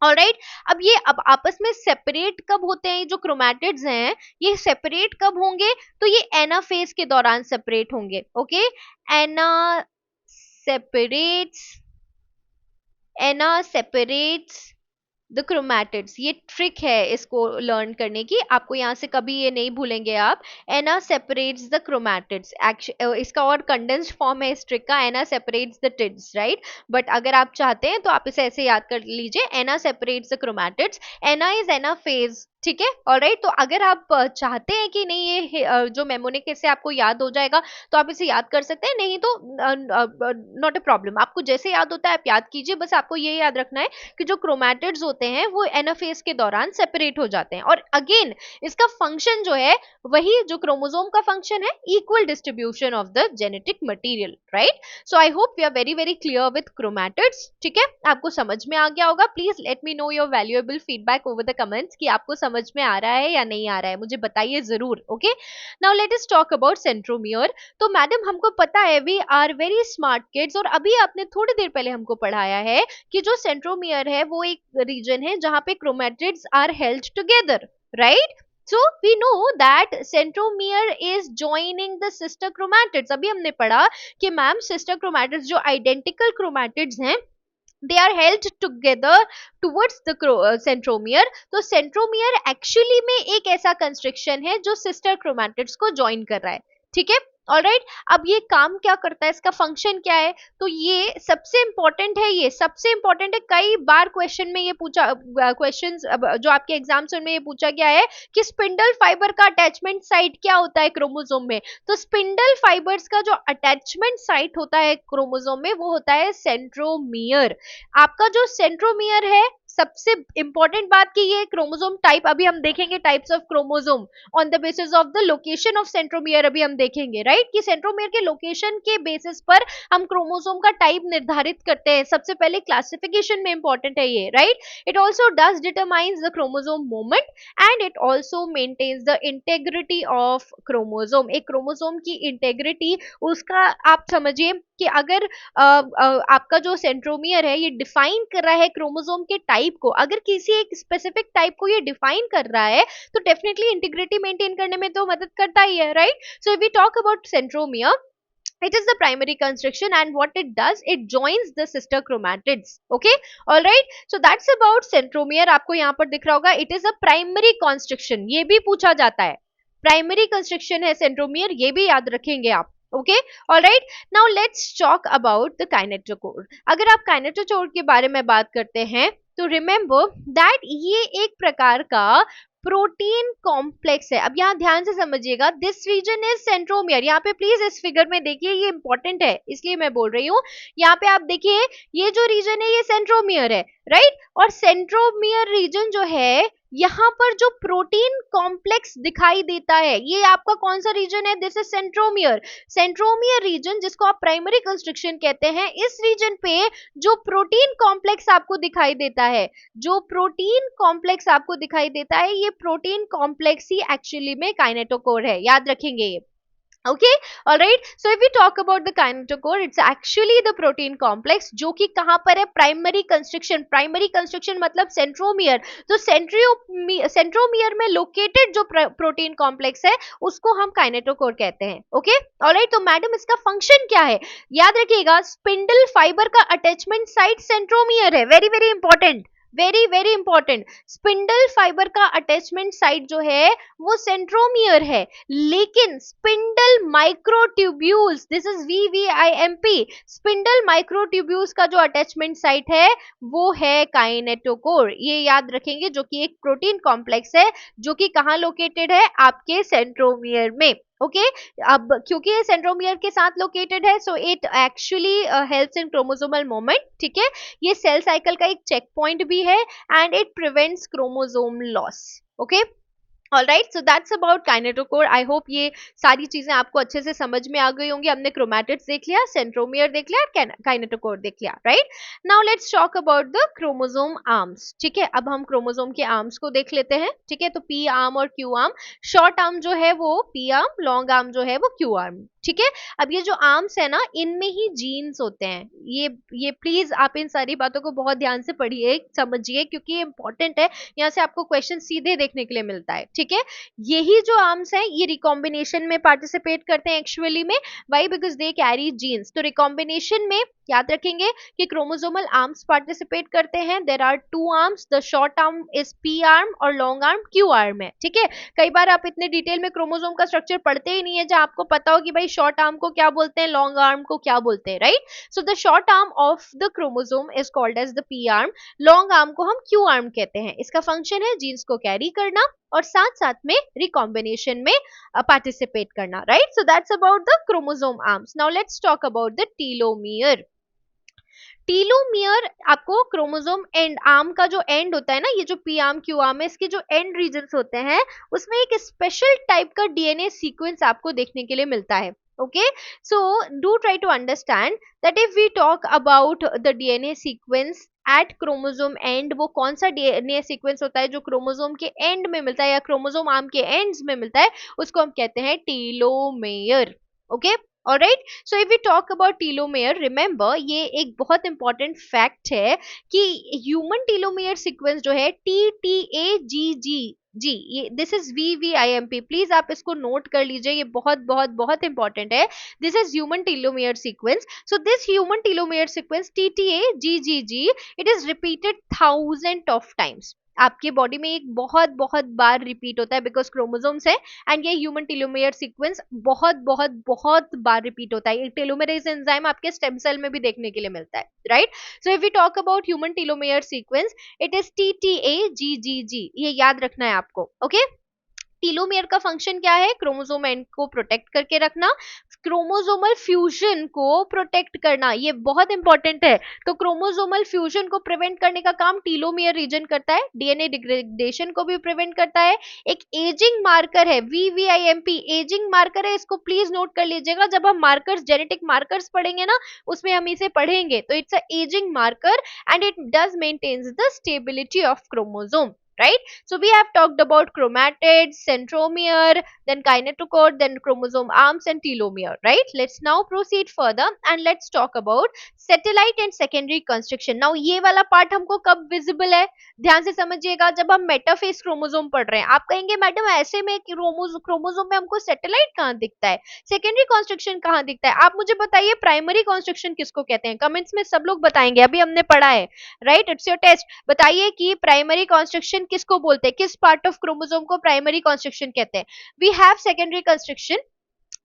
Alright. अब ये अब आपस में सेपरेट कब होते हैं, जो क्रोमैटिड्स हैं ये सेपरेट कब होंगे, तो ये एनाफेज के दौरान सेपरेट होंगे, ओके। Ana separates, ana separates the chromatids, ये ट्रिक है इसको लर्न करने की, आपको यहाँ से कभी ये नहीं भूलेंगे आप। एना सेपरेट्स द क्रोमैटिड्स, इसका और कंडेंस्ड फॉर्म है इस ट्रिक का, एना सेपरेट्स द टिड्स, राइट। बट अगर आप चाहते हैं तो आप इसे ऐसे याद कर लीजिए, ana separates the chromatids, ana is anaphase, ठीक है। ऑलराइट। तो अगर आप चाहते हैं कि नहीं ये जो मेमोनिक से आपको याद हो जाएगा, तो आप इसे याद कर सकते हैं, नहीं तो नॉट अ प्रॉब्लम, आपको जैसे याद होता है आप याद कीजिए, बस आपको ये याद रखना है कि जो क्रोमैटिड्स होते हैं वो एनाफेज के दौरान सेपरेट हो जाते हैं। और अगेन इसका फंक्शन जो है वही जो क्रोमोसोम का फंक्शन है, equal distribution of the genetic material, right. So I hope we are very very clear with chromatids, ठीक है, आपको समझ में आ गया होगा। Please let me know your valuable feedback over the comments कि आपको समझ में आ रहा है या नहीं आ रहा है, मुझे बताइए जरूर, okay. Now let us talk about centromere. तो मैडम हमको पता है we are very smart kids, और अभी आपने थोड़ी देर पहले हमको पढ़ाया है कि जो सेंट्रोमियर है वो एक रीजन है जहां पे chromatids are held together, right. So we know that centromere is joining the sister chromatids. अभी हमने पढ़ा कि मैम सिस्टर क्रोमैटिड्स जो आइडेंटिकल क्रोमैटिड्स हैं they are held together towards the centromere. तो centromere एक्चुअली में एक ऐसा कंस्ट्रक्शन है जो सिस्टर क्रोमैटिड्स को ज्वाइन कर रहा है, ठीक है। ऑलराइट। अब ये काम क्या करता है, इसका फंक्शन क्या है, तो ये सबसे इंपॉर्टेंट है, ये सबसे इंपॉर्टेंट है, कई बार क्वेश्चन में ये पूछा, क्वेश्चन जो आपके एग्जाम्स में ये पूछा गया है कि स्पिंडल फाइबर का अटैचमेंट साइट क्या होता है क्रोमोसोम में। तो स्पिंडल फाइबर्स का जो अटैचमेंट साइट होता है क्रोमोसोम में वो होता है सेंट्रोमियर। आपका जो सेंट्रोमियर है, सबसे इंपॉर्टेंट बात की ये क्रोमोसोम टाइप, अभी हम देखेंगे types of chromosome on the basis of the location of centromere, अभी हम देखेंगे, राइट, कि सेंट्रोमियर के लोकेशन के बेसिस पर हम क्रोमोसोम का टाइप निर्धारित करते हैं। सबसे पहले क्लासिफिकेशन में इंपॉर्टेंट है ये, right. It also does determines the chromosome movement and it also maintains the integrity of chromosome. एक क्रोमोसोम की इंटेग्रिटी, उसका आप समझिए कि अगर आपका जो सेंट्रोमियर है ये डिफाइन कर रहा है क्रोमोसोम के टाइप को, अगर किसी एक स्पेसिफिक टाइप को ये डिफाइन कर रहा है तो डेफिनेटली इंटीग्रिटी मेंटेन करने में तो मदद करता ही है, right. So if we talk about centromere, it is the primary construction and what it does, it joins the sister chromatids, okay, all right. So that's about centromere, आपको यहाँ पर दिख रहा होगा, it is a primary construction, ये भी पूछा जाता है, प्राइमरी कंस्ट्रक्शन है सेंट्रोमियर, ये भी याद रखेंगे आप, okay. Alright. Now let's talk about the kinetochore. अगर आप काइनेटोकोर के बारे में बात करते हैं तो रिमेंबर दैट ये एक प्रकार का प्रोटीन कॉम्प्लेक्स है। अब यहाँ ध्यान से समझिएगा, दिस रीजन इज सेंट्रोमियर, यहाँ पे प्लीज इस फिगर में देखिए, ये इंपॉर्टेंट है इसलिए मैं बोल रही हूँ। यहाँ पे आप देखिए ये जो रीजन है ये सेंट्रोमियर है, राइट। और सेंट्रोमियर रीजन जो है, यहाँ पर जो प्रोटीन कॉम्प्लेक्स दिखाई देता है ये आपका कौन सा रीजन है, this is centromere. Centromere region जिसको आप प्राइमरी कंस्ट्रक्शन कहते हैं, इस रीजन पे जो प्रोटीन कॉम्प्लेक्स आपको दिखाई देता है, जो प्रोटीन कॉम्प्लेक्स आपको दिखाई देता है, ये प्रोटीन कॉम्प्लेक्स ही एक्चुअली में काइनेटोकोर है, याद रखेंगे ये, okay, all right. So if we talk about the kinetochore, it's actually the protein complex जो कि कहाँ पर है, प्राइमरी कंस्ट्रक्शन, प्राइमरी कंस्ट्रक्शन मतलब सेंट्रोमियर। तो सेंट्रोमियर में लोकेटेड जो प्रोटीन कॉम्प्लेक्स है उसको हम काइनेटोकोर कहते हैं, ओके, ऑलराइट। तो मैडम इसका फंक्शन क्या है, याद रखिएगा, स्पिंडल फाइबर का अटैचमेंट साइट सेंट्रोमियर है, very very important, very very important. Spindle fibre का अटैचमेंट साइट जो है वो सेंट्रोमियर है, लेकिन spindle microtubules, this is VVIMP, spindle microtubules का जो अटैचमेंट साइट है वो है काइनेटोकोर, ये याद रखेंगे, जो कि एक प्रोटीन कॉम्प्लेक्स है जो कि कहाँ लोकेटेड है, आपके सेंट्रोमियर में, ओके अब क्योंकि ये सेंट्रोमियर के साथ लोकेटेड है, so it actually helps in chromosomal moment, ठीक है। ये सेल साइकिल का एक चेक पॉइंट भी है and it prevents chromosome loss. Okay, all right, so that's about kinetochore. I hope ये सारी चीजें आपको अच्छे से समझ में आ गई होंगी। हमने क्रोमैटिड्स देख लिया, सेंट्रोमियर देख लिया, काइनेटोकोर देख लिया, right. Now let's talk about the chromosome arms, ठीक है। अब हम क्रोमोसोम के आर्म्स को देख लेते हैं, ठीक है। तो पी आर्म और क्यू आर्म, शॉर्ट आर्म जो है वो पी आर्म, लॉन्ग आर्म जो है वो क्यू आर्म, ठीक है। अब ये जो आर्म्स है ना, इनमें ही जीन्स होते हैं। ये प्लीज आप इन सारी बातों को बहुत ध्यान से पढ़िए, समझिए, क्योंकि ये इंपॉर्टेंट है। यहाँ से आपको क्वेश्चन सीधे देखने के लिए मिलता है, ठीक है। यही जो आर्म्स हैं ये रिकॉम्बिनेशन में पार्टिसिपेट करते हैं एक्चुअली में। Why? Because they carry genes. तो रिकॉम्बिनेशन में याद रखेंगे कि क्रोमोसोमल आर्म्स पार्टिसिपेट करते हैं। There are two arms, the short arm is P arm और लॉन्ग आर्म क्यू आर्म है, ठीक है। कई बार आप इतने डिटेल में क्रोमोसोम का स्ट्रक्चर पढ़ते ही नहीं है जहां आपको पता हो कि भाई शॉर्ट आर्म को क्या बोलते हैं, लॉन्ग आर्म को क्या बोलते हैं, right. So the short arm of the chromosome is called as the P arm, long arm को हम क्यू आर्म कहते हैं। इसका फंक्शन है जीन्स को कैरी करना और साथ साथ में रिकॉम्बिनेशन में पार्टिसिपेट करना, right. So that's about the chromosome arms. Now let's talk about the telomere. Telomere आपको क्रोमोसोम एंड, आर्म का जो एंड होता है ना, ये जो पी आर्म क्यू आर्म है, इसके जो एंड रीजन्स होते हैं उसमें एक स्पेशल टाइप का डीएनए सीक्वेंस आपको देखने के लिए मिलता है। Okay, so do try to understand that if we talk about the DNA sequence at chromosome end, वो कौन सा डीएनए सीक्वेंस होता है जो क्रोमोसोम के एंड में मिलता है या क्रोमोसोम आर्म के एंड्स में मिलता है, उसको हम कहते हैं telomere. Okay, alright. So if we talk about telomere, remember ये एक बहुत इंपॉर्टेंट फैक्ट है कि ह्यूमन टीलोमेयर सीक्वेंस जो है TTAGG जी, ये दिस इज VVIMP, प्लीज आप इसको नोट कर लीजिए, ये बहुत बहुत बहुत इंपॉर्टेंट है। This is human telomere sequence. So this human telomere sequence TTAGGG, it is repeated thousand of times. आपकी बॉडी में एक बहुत बहुत बार रिपीट होता है बिकॉज क्रोमोसोम्स है एंड ये ह्यूमन टेलोमेयर सीक्वेंस बहुत बहुत बहुत बार रिपीट होता है। टेलोमेरेज एंजाइम आपके स्टेम सेल में भी देखने के लिए मिलता है, right. So if we talk about human telomere sequence, it is TTAGGG, ये याद रखना है आपको, ओके। टीलोमेयर का फंक्शन क्या है? क्रोमोसोम एंड को प्रोटेक्ट करके रखना, क्रोमोसोमल फ्यूजन को प्रोटेक्ट करना, ये बहुत इंपॉर्टेंट है। तो क्रोमोसोमल फ्यूजन को प्रिवेंट करने का काम टीलोमेयर रीजन करता है, डीएनए डिग्रेडेशन को भी प्रिवेंट करता है। एक एजिंग मार्कर है VVIMP, एजिंग मार्कर है, इसको प्लीज नोट कर लीजिएगा। जब हम मार्कर्स, जेनेटिक मार्कर्स पढ़ेंगे ना, उसमें हम इसे पढ़ेंगे। तो it's a ageing marker and it does maintains the stability of chromosome, right? So we have talked about chromatids, centromere, then kinetochore, then chromosome arms and telomere, right? Let's now proceed further and let's talk about satellite and secondary construction. Now ये वाला पार्ट हमको कब विजिबल है, ध्यान से समझिएगा। जब हम मेटाफेज क्रोमोसोम पढ़ रहे हैं, आप कहेंगे मैडम ऐसे में क्रोमोसोम में हमको सैटेलाइट कहाँ दिखता है, सेकेंडरी कॉन्स्ट्रक्शन कहाँ दिखता है? आप मुझे बताइए प्राइमरी कॉन्स्ट्रक्शन किसको कहते हैं? कमेंट्स में सब लोग बताएंगे, अभी हमने पढ़ा है, राइट। It's your test. बताइए कि प्राइमरी कॉन्स्ट्रक्शन किसको बोलते हैं, किस पार्ट ऑफ क्रोमोसोम को प्राइमरी कॉन्स्ट्रक्शन कहते हैं? We have secondary construction.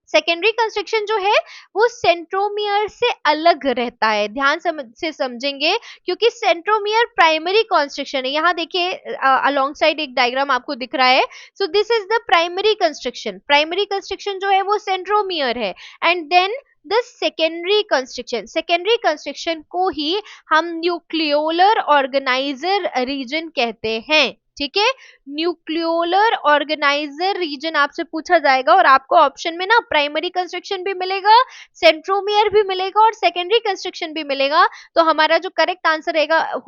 Secondary construction जो है वो सेंट्रोमियर से अलग रहता है, ध्यान से समझेंगे, क्योंकि सेंट्रोमियर प्राइमरी कंस्ट्रक्शन है। यहाँ देखिए अलोंग साइड एक डायग्राम आपको दिख रहा है। So this is the primary construction. Primary construction जो है वो सेंट्रोमियर है and then the secondary construction को ही हम न्यूक्लियोलर ऑर्गेनाइजर रीजन कहते हैं, ठीक है। न्यूक्लियोलर ऑर्गेनाइजर रीजन आपसे पूछा जाएगा और आपको ऑप्शन में ना प्राइमरी कंस्ट्रक्शन भी मिलेगा, सेंट्रोमियर भी मिलेगा और सेकेंडरी कंस्ट्रक्शन भी मिलेगा। तो हमारा जो करेक्ट आंसर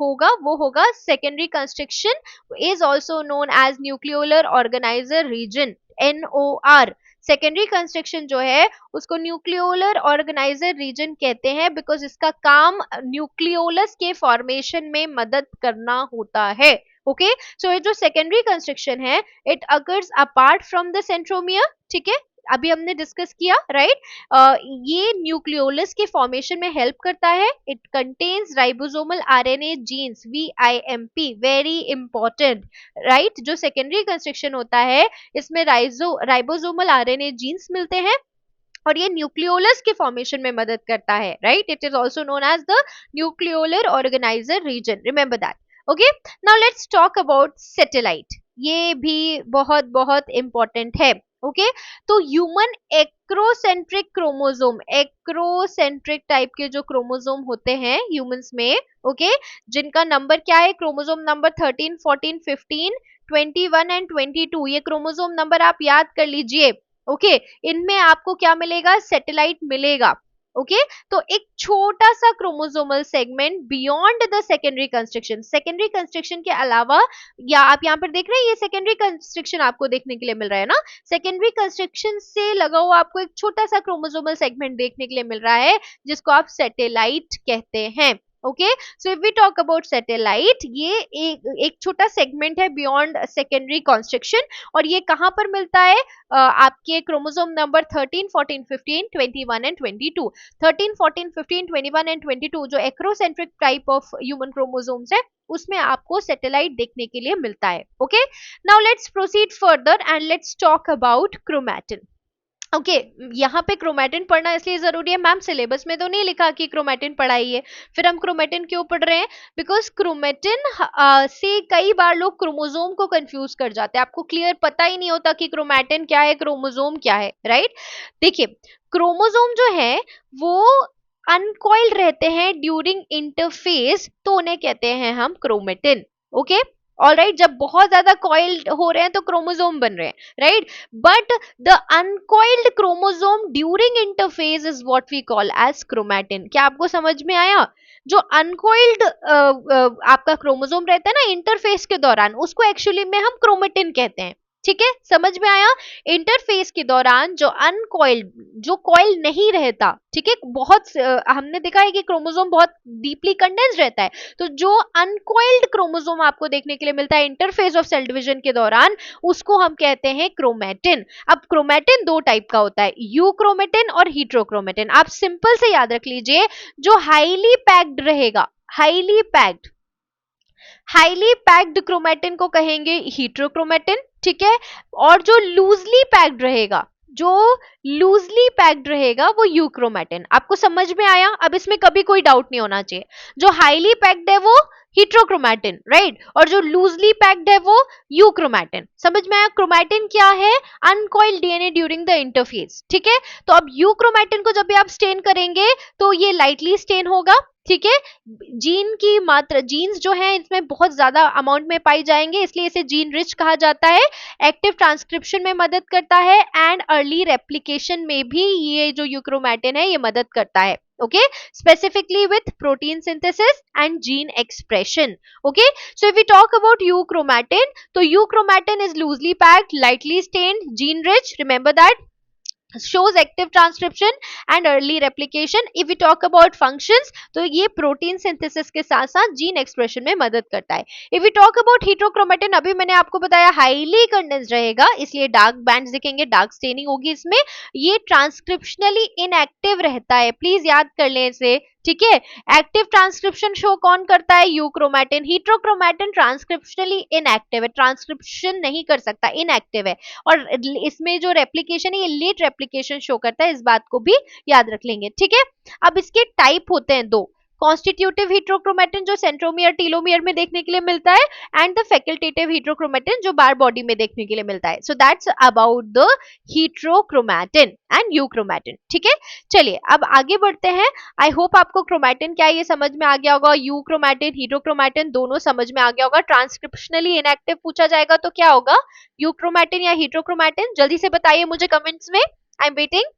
होगा वो होगा secondary construction is also known as nucleolar organiser region, NOR। Secondary construction जो है उसको न्यूक्लियोलर ऑर्गेनाइजर रीजन कहते हैं बिकॉज इसका काम न्यूक्लियोलस के फॉर्मेशन में मदद करना होता है, ओके। सो ये जो सेकेंडरी कंस्ट्रक्शन है it occurs apart from the centromere, ठीक है, अभी हमने डिस्कस किया, राइट। ये न्यूक्लियोलस के फॉर्मेशन में हेल्प करता है। It contains ribosomal RNA genes, VIMP, very important, right. जो सेकेंडरी कंस्ट्रक्शन होता है इसमें राइबोसोमल RNA जीन्स मिलते हैं और ये न्यूक्लियोलस के फॉर्मेशन में मदद करता है, right. It is also known as the nucleolar organiser region, remember that, okay. Now let's talk about satellite. ये भी बहुत बहुत इंपॉर्टेंट है। ओके तो human acrocentric chromosome, acrocentric type के जो क्रोमोसोम होते हैं ह्यूमंस में, ओके जिनका नंबर क्या है, क्रोमोसोम नंबर 13, 14, 15, 21 एंड 22, ये क्रोमोसोम नंबर आप याद कर लीजिए। ओके इनमें आपको क्या मिलेगा, सैटेलाइट मिलेगा। ओके तो एक छोटा सा chromosomal segment beyond the secondary construction, secondary construction के अलावा, या आप यहाँ पर देख रहे हैं ये सेकेंडरी कंस्ट्रक्शन आपको देखने के लिए मिल रहा है ना, सेकेंडरी कंस्ट्रक्शन से लगा हुआ आपको एक छोटा सा क्रोमोसोमल सेगमेंट देखने के लिए मिल रहा है जिसको आप सैटेलाइट कहते हैं। Okay so if we talk about satellite, ये एक छोटा सेगमेंट है बियॉन्ड सेकेंडरी कंस्ट्रक्शन, और ये कहां पर मिलता है, आपके क्रोमोसोम नंबर 13, 14, 15, 21 एंड 22। 13, 14, 15, 21 एंड 22 जो acrocentric type of human chromosomes है उसमें आपको सैटेलाइट देखने के लिए मिलता है। Okay now let's proceed further and let's talk about chromatin. Okay यहाँ पे क्रोमैटिन पढ़ना इसलिए जरूरी है, मैम सिलेबस में तो नहीं लिखा कि क्रोमैटिन पढ़ाई है, फिर हम क्रोमैटिन क्यों पढ़ रहे हैं, बिकॉज क्रोमैटिन से कई बार लोग क्रोमोसोम को कंफ्यूज कर जाते हैं, आपको क्लियर पता ही नहीं होता कि क्रोमैटिन क्या है, क्रोमोसोम क्या है, राइट। देखिए क्रोमोसोम जो है वो अनकॉइल्ड रहते हैं ड्यूरिंग इंटरफेज, तो उन्हें कहते हैं हम क्रोमेटिन। ओके ऑलराइट, जब बहुत ज्यादा कॉइल्ड हो रहे हैं तो क्रोमोसोम बन रहे हैं, right, but the uncoiled chromosome during interphase is what we call as chromatin. क्या आपको समझ में आया, जो अनकॉइल्ड आपका क्रोमोसोम रहता है ना इंटरफेस के दौरान, उसको एक्चुअली में हम क्रोमेटिन कहते हैं। ठीक है समझ में आया, इंटरफेस के दौरान जो अनकॉइल्ड, जो कॉइल नहीं रहता, ठीक है, बहुत हमने देखा है कि क्रोमोसोम बहुत डीपली कंडेंस रहता है, तो जो अनकॉइल्ड क्रोमोसोम आपको देखने के लिए मिलता है इंटरफेस ऑफ सेल डिवीजन के दौरान, उसको हम कहते हैं क्रोमैटिन। अब क्रोमैटिन दो टाइप का होता है, यूक्रोमेटिन और हीट्रोक्रोमेटिन। आप सिंपल से याद रख लीजिए, जो हाईली पैक्ड रहेगा, हाईली पैक्ड क्रोमैटिन को कहेंगे हीट्रोक्रोमैटिन, ठीक है, और जो लूजली पैक्ड रहेगा, जो लूजली पैक्ड रहेगा वो यूक्रोमैटिन। आपको समझ में आया, अब इसमें कभी कोई डाउट नहीं होना चाहिए, जो हाईली पैक्ड है वो हीट्रोक्रोमैटिन, राइट, और जो लूजली पैक्ड है वो यूक्रोमैटिन। समझ में आया, क्रोमैटिन क्या है, uncoiled DNA during the interphase, ठीक है। तो अब यूक्रोमैटिन को जब भी आप स्टेन करेंगे तो ये लाइटली स्टेन होगा, ठीक है, जीन की मात्रा, जीन्स जो है इसमें बहुत ज्यादा अमाउंट में पाई जाएंगे, इसलिए इसे जीन रिच कहा जाता है, एक्टिव ट्रांसक्रिप्शन में मदद करता है एंड अर्ली रेप्लिकेशन में भी ये जो यूक्रोमैटिन है ये मदद करता है। Okay specifically with protein synthesis and gene expression. Okay so if we talk about euchromatin, तो euchromatin is loosely packed, lightly stained, gene rich, remember that, shows active transcription and early replication। if we talk about functions, तो ये प्रोटीन सिंथेसिस के साथ साथ जीन एक्सप्रेशन में मदद करता है। if we talk about heterochromatiन, अभी मैंने आपको बताया हाईली कंडेंस रहेगा, इसलिए डार्क बैंड्स दिखेंगे, डार्क स्टेनिंग होगी इसमें, ये ट्रांसक्रिप्शनली इनएक्टिव रहता है, प्लीज याद कर लें इसे, ठीक है। एक्टिव ट्रांसक्रिप्शन शो कौन करता है, यूक्रोमैटिन। हीट्रोक्रोमैटिन ट्रांसक्रिप्शनली इनएक्टिव है, ट्रांसक्रिप्शन नहीं कर सकता, इनएक्टिव है, और इसमें जो रेप्लिकेशन है ये लेट रेप्लिकेशन शो करता है, इस बात को भी याद रख लेंगे, ठीक है। अब इसके टाइप होते हैं दो, कॉन्स्टिट्यूटिव हीट्रोक्रोमैटिन जो सेंट्रोमियर टीलोमियर में देखने के लिए मिलता है, एंड द फैकल्टेटिव हीट्रोक्रोमैटिन जो बार बॉडी में देखने के लिए मिलता है। So that's about the heterochromatin and euchromatin, ठीक है। चलिए अब आगे बढ़ते हैं। आई होप आपको क्रोमैटिन क्या है ये समझ में आ गया होगा, यूक्रोमैटिन हीट्रोक्रोमैटिन दोनों समझ में आ गया होगा। ट्रांसक्रिप्शनली इनएक्टिव पूछा जाएगा तो क्या होगा, यूक्रोमैटिन या हीट्रोक्रोमैटिन, जल्दी से बताइए मुझे कमेंट्स में, आई एम वेटिंग,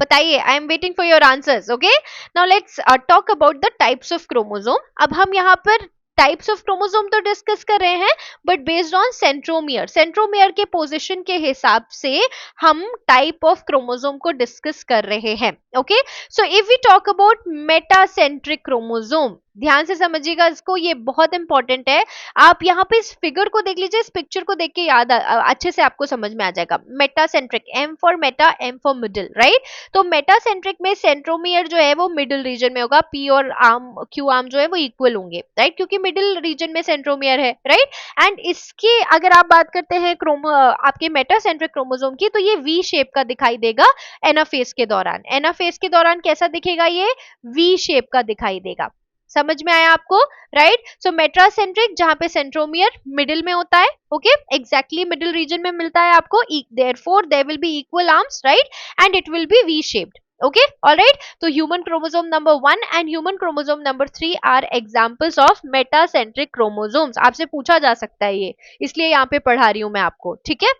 बताइए, I am waiting for your answers. Okay now let's talk about the types of chromosome. अब हम यहाँ पर टाइप्स ऑफ क्रोमोसोम तो डिस्कस कर रहे हैं, but based on centromere, centromere के पोजीशन के हिसाब से हम टाइप ऑफ क्रोमोसोम को डिस्कस कर रहे हैं। Okay so if we talk about metacentric chromosome, ध्यान से समझिएगा इसको, ये बहुत इंपॉर्टेंट है। आप यहाँ पे इस फिगर को देख लीजिए, इस पिक्चर को देख के याद अच्छे से आपको समझ में आ जाएगा। Metacentric, M for meta, M for middle, right. तो मेटासेंट्रिक में सेंट्रोमियर जो है वो मिडिल रीजन में होगा, पी और आर्म, क्यू आर्म जो है वो इक्वल होंगे, राइट, क्योंकि मिडिल रीजन में सेंट्रोमियर है, राइट। एंड इसके अगर आप बात करते हैं आपके मेटासेंट्रिक क्रोमोसोम की, तो ये वी शेप का दिखाई देगा एनाफेज के दौरान। एनाफेज के दौरान कैसा दिखेगा, ये वी शेप का दिखाई देगा, समझ में आया आपको, राइट? सो मेट्रासेंट्रिक जहां पे सेंट्रोमियर मिडिल में होता है, ओके, एग्जैक्टली मिडिल रीजन में मिलता है आपको, therefore there will be equal arms, right, and it will be V shaped, okay, all right. So human chromosome number 1 and human chromosome number 3 are examples of metacentric chromosomes. आपसे पूछा जा सकता है ये, इसलिए यहाँ पे पढ़ा रही हूं मैं आपको, ठीक है?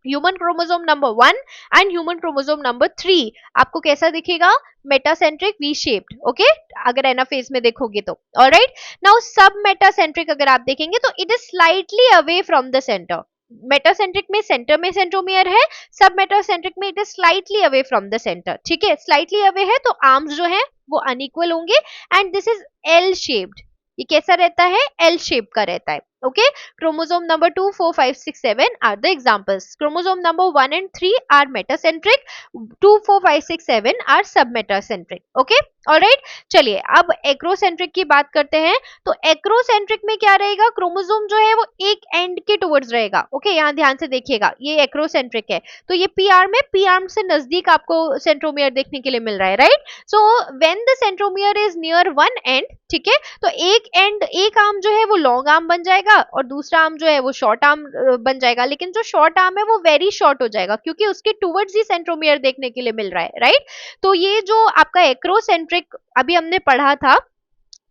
Human chromosome number 1 and human chromosome number 3 आपको कैसा दिखेगा? मेटासेंट्रिक वी शेप्ड, ओके, अगर एनाफेज में देखोगे तो, ऑलराइट। नाउ सब मेटासेंट्रिक अगर आप देखेंगे तो it is slightly away from the centre. Metacentric में सेंटर में सेंट्रोमियर है, सब मेटासेंट्रिक में it is slightly away from the centre, ठीक है? स्लाइटली अवे है तो आर्म्स जो है वो अनइक्वल होंगे and this is L shaped. ये कैसा रहता है? एल शेप का रहता है, okay. Chromosome number 2, 4, 5, 6, 7 are the examples. Chromosome number 1 and 3 are metacentric, 2, 4, 5, 6, 7 are submetacentric, okay. Alright, चलिए अब एक्रोसेंट्रिक की बात करते हैं। तो एक्रोसेंट्रिक में क्या रहेगा? क्रोमोसोम जो है वो एक एंड के टुवर्ड्स रहेगा, ओके, यहाँ ध्यान से देखिएगा, ये एक्रोसेंट्रिक है तो ये पी आर्म में, पी आर्म से नजदीक आपको सेंट्रोमियर देखने के लिए मिल रहा है, right? So when the centromere is near one and, ठीक है, तो एक एंड, एक आर्म जो है वो लॉन्ग आर्म बन जाएगा और दूसरा आर्म जो है वो शॉर्ट आर्म बन जाएगा, लेकिन जो शॉर्ट आर्म है वो वेरी शॉर्ट हो जाएगा क्योंकि उसके टुवर्ड्स ही सेंट्रोमियर देखने के लिए मिल रहा है, राइट? तो ये जो आपका एक्रोसेंट्रिक अभी हमने पढ़ा था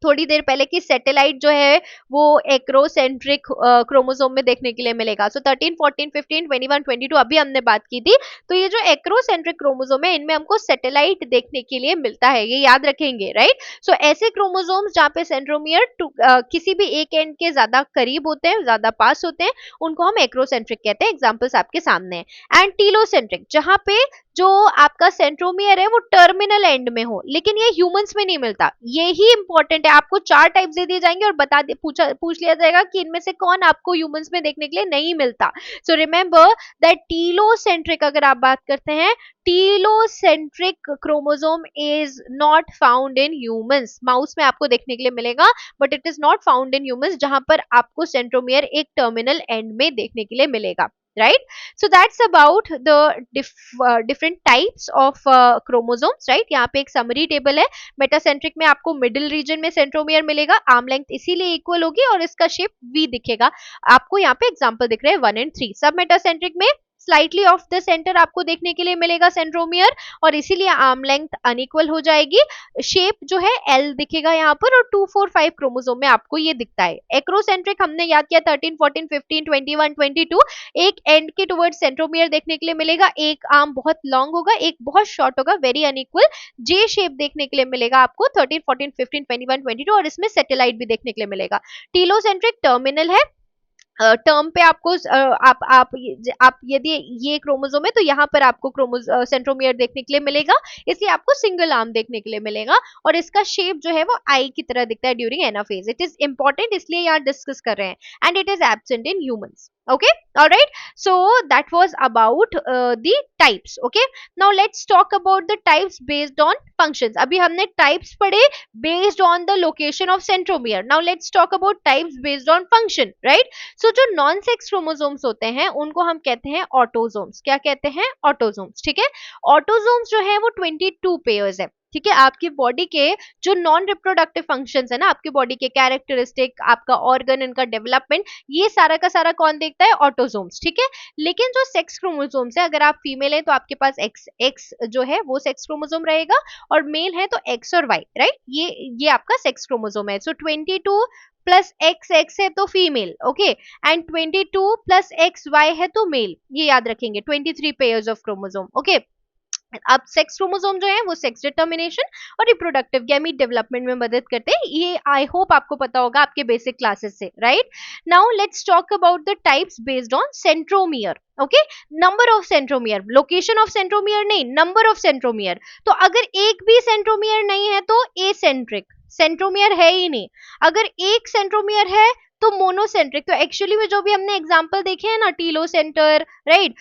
थोड़ी देर पहले कि सैटेलाइट जो है वो एक्रोसेंट्रिक क्रोमोसोम में देखने के लिए मिलेगा। सो 13, 14, 15, 21, 22 अभी हमने बात की थी। तो ये जो एक्रोसेंट्रिक क्रोमोसोम है इनमें हमको सैटेलाइट देखने के लिए मिलता है, ये याद रखेंगे, राइट? सो ऐसे क्रोमोसोम्स जहाँ पे सेंट्रोमियर किसी भी एक एंड के ज्यादा करीब होते हैं, ज्यादा पास होते हैं, उनको हम एक्रोसेंट्रिक कहते हैं। एग्जाम्पल्स आपके सामने है। एंड टीलोसेंट्रिक जहाँ पे जो आपका सेंट्रोमियर है वो टर्मिनल एंड में हो, लेकिन ये ह्यूमंस में नहीं मिलता। यही इंपॉर्टेंट है, आपको 4 टाइप्स दे दिए जाएंगे और पूछ लिया जाएगा कि इनमें से कौन आपको ह्यूमंस में देखने के लिए नहीं मिलता। सो रिमेंबर दैट टीलोसेंट्रिक अगर आप बात करते हैं, telocentric chromosome is not found in humans. Mouse में आपको देखने के लिए मिलेगा but it is not found in humans, जहां पर आपको सेंट्रोमियर एक टर्मिनल एंड में देखने के लिए मिलेगा, right? So that's about the different types of chromosomes, right? यहाँ पे एक समरी टेबल है। मेटासेंट्रिक में आपको मिडिल रीजन में सेंट्रोमियर मिलेगा, आर्म लेंथ इसीलिए इक्वल होगी और इसका शेप वी दिखेगा। आपको यहाँ पे एग्जांपल दिख रहे हैं 1 and 3। सब मेटासेंट्रिक में स्लाइटली ऑफ द सेंटर आपको देखने के लिए मिलेगा सेंट्रोमियर और इसीलिए आर्म लेंथ अनइक्वल हो जाएगी। शेप जो है एल दिखेगा यहाँ पर और 2, 4, 5 क्रोमोसोम में आपको ये दिखता है। एक्रोसेंट्रिक हमने याद किया 13, 14, 15, 21, 22। एक एंड के टुवर्ड्स सेंट्रोमियर देखने के लिए मिलेगा, एक आर्म बहुत लॉन्ग होगा, एक बहुत शॉर्ट होगा, वेरी अनइक्वल। जे शेप देखने के लिए मिलेगा आपको 13, 14, 15, 21, 22 और इसमें सैटेलाइट भी देखने के लिए मिलेगा। टीलोसेंट्रिक टर्मिनल है, टर्म पे आपको आप यदि ये क्रोमोसोम है तो यहाँ पर आपको सेंट्रोमियर देखने के लिए मिलेगा, इसलिए आपको सिंगल आर्म देखने के लिए मिलेगा और इसका शेप जो है वो आई की तरह दिखता है during anaphase. It is important, इसलिए यहाँ डिस्कस कर रहे हैं and it is absent in humans, okay, all right. So that was about the types, okay. Now let's talk about the types based on functions. अभी हमने types पढ़े based on the location of centromere. Now let's talk about types based on function, right? So जो नॉन सेक्स क्रोमोसोम्स होते हैं उनको हम कहते हैं ऑटोसोम्स। क्या कहते हैं? ऑटोसोम्स, ठीक है। ऑटोसोम्स जो है वो 22 पेयर्स है, ठीक है। आपकी बॉडी के जो नॉन रिप्रोडक्टिव फंक्शंस है ना, आपकी बॉडी के कैरेक्टरिस्टिक, आपका ऑर्गन, इनका डेवलपमेंट, ये सारा का सारा कौन देखता है? ऑटोसोम्स, ठीक है। लेकिन जो सेक्स क्रोमोसोम्स है, अगर आप फीमेल है तो आपके पास एक्स जो है वो सेक्स क्रोमोसोम रहेगा और मेल है तो एक्स और वाई, राइट? ये आपका सेक्स क्रोमोसोम है। सो 22 प्लस एक्स एक्स है तो female, okay, and 22 plus X Y है तो मेल, ये याद रखेंगे। 23 पेयर्स ऑफ क्रोमोसोम, ओके। अब सेक्स क्रोमोसोम जो है वो सेक्स डिटर्मिनेशन और रिप्रोडक्टिव गैमीट डेवलपमेंट में मदद करते हैं। ये आई होप आपको पता होगा आपके बेसिक क्लासेस से, right? Now let's talk about the types based on centromere, okay. Number of centromere, location of centromere नहीं, नंबर ऑफ सेंट्रोमियर। तो अगर एक भी सेंट्रोमियर नहीं है तो एसेंट्रिक, सेंट्रोमियर है ही नहीं। अगर एक सेंट्रोमियर है तो मोनोसेंट्रिक। तो एक्चुअली में जो भी हमने एग्जांपल देखे हैं ना, telocentric, right,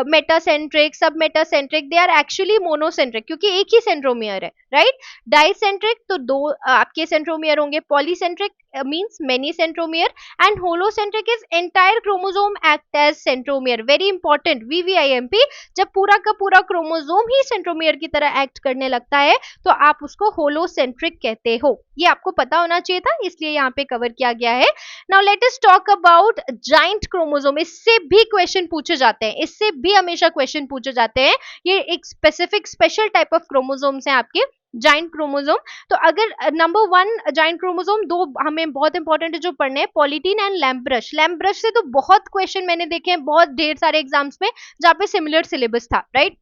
metacentric, submetacentric, they are actually monocentric क्योंकि एक ही सेंट्रोमियर है, राइट? डाइसेंट्रिक तो दो आपके सेंट्रोमियर होंगे। Polycentric means many centromere, and holocentric is entire chromosome act as centromere. Very important, VVIMP, जब पूरा का पूरा क्रोमोसोम ही सेंट्रोमियर की तरह एक्ट करने लगता है तो आप उसको होलोसेंट्रिक कहते हो। ये आपको पता होना चाहिए था, इसलिए यहाँ पे कवर किया गया है। Now let us talk about giant chromosome. इससे भी क्वेश्चन पूछे जाते हैं, इससे भी हमेशा क्वेश्चन पूछे जाते हैं। ये एक specific special type of chromosomes हैं आपके जाइंट क्रोमोसोम। तो अगर नंबर वन जाइंट क्रोमोसोम, दो हमें बहुत इंपॉर्टेंट है जो पढ़ने हैं, पॉलीटीन एंड लैम्ब्रश। लैम्ब्रश से तो बहुत क्वेश्चन मैंने देखे हैं, बहुत ढेर सारे एग्जाम्स में जहाँ पे सिमिलर सिलेबस था, right.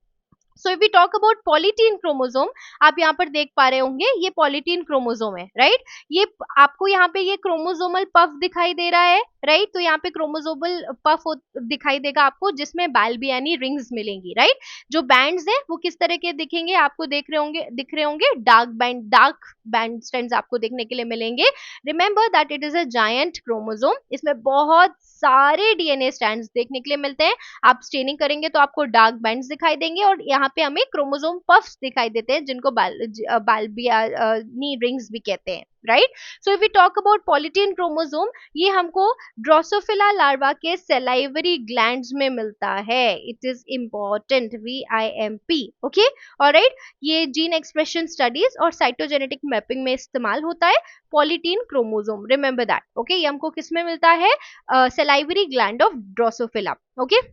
So if we talk about polytene chromosome, आप यहाँ पर देख पा रहे होंगे ये पॉलीटीन क्रोमोसोम है, राइट। ये आपको यहाँ पे ये क्रोमोसोमल पफ दिखाई दे रहा है, राइट। तो यहाँ पे क्रोमोसोमल पफ दिखाई देगा आपको, जिसमें बाल्बियानी रिंग्स मिलेंगी, राइट। जो बैंड्स हैं वो किस तरह के दिखेंगे आपको, दिख रहे होंगे डार्क बैंड स्ट्रैंड्स आपको देखने के लिए मिलेंगे। Remember that it is a giant chromosome, इसमें बहुत सारे डीएनए स्ट्रैंड्स देखने के लिए मिलते हैं। आप स्टेनिंग करेंगे तो आपको डार्क बैंड्स दिखाई देंगे, और यहाँ पे हमें क्रोमोसोम पफ्स दिखाई देते हैं, जिनको बाल्बियानी रिंग्स भी कहते हैं, right. So if we talk about polytene chromosome, ये हमको ड्रोसोफिला लार्वा के सेलाइवरी ग्लैंड्स में मिलता है। It is important, VIMP, okay, alright. ये जीन एक्सप्रेशन स्टडीज और साइटोजेनेटिक मैपिंग में इस्तेमाल होता है polytene chromosome, remember that, okay. ये हमको किस में मिलता है, salivary gland of Drosophila, okay,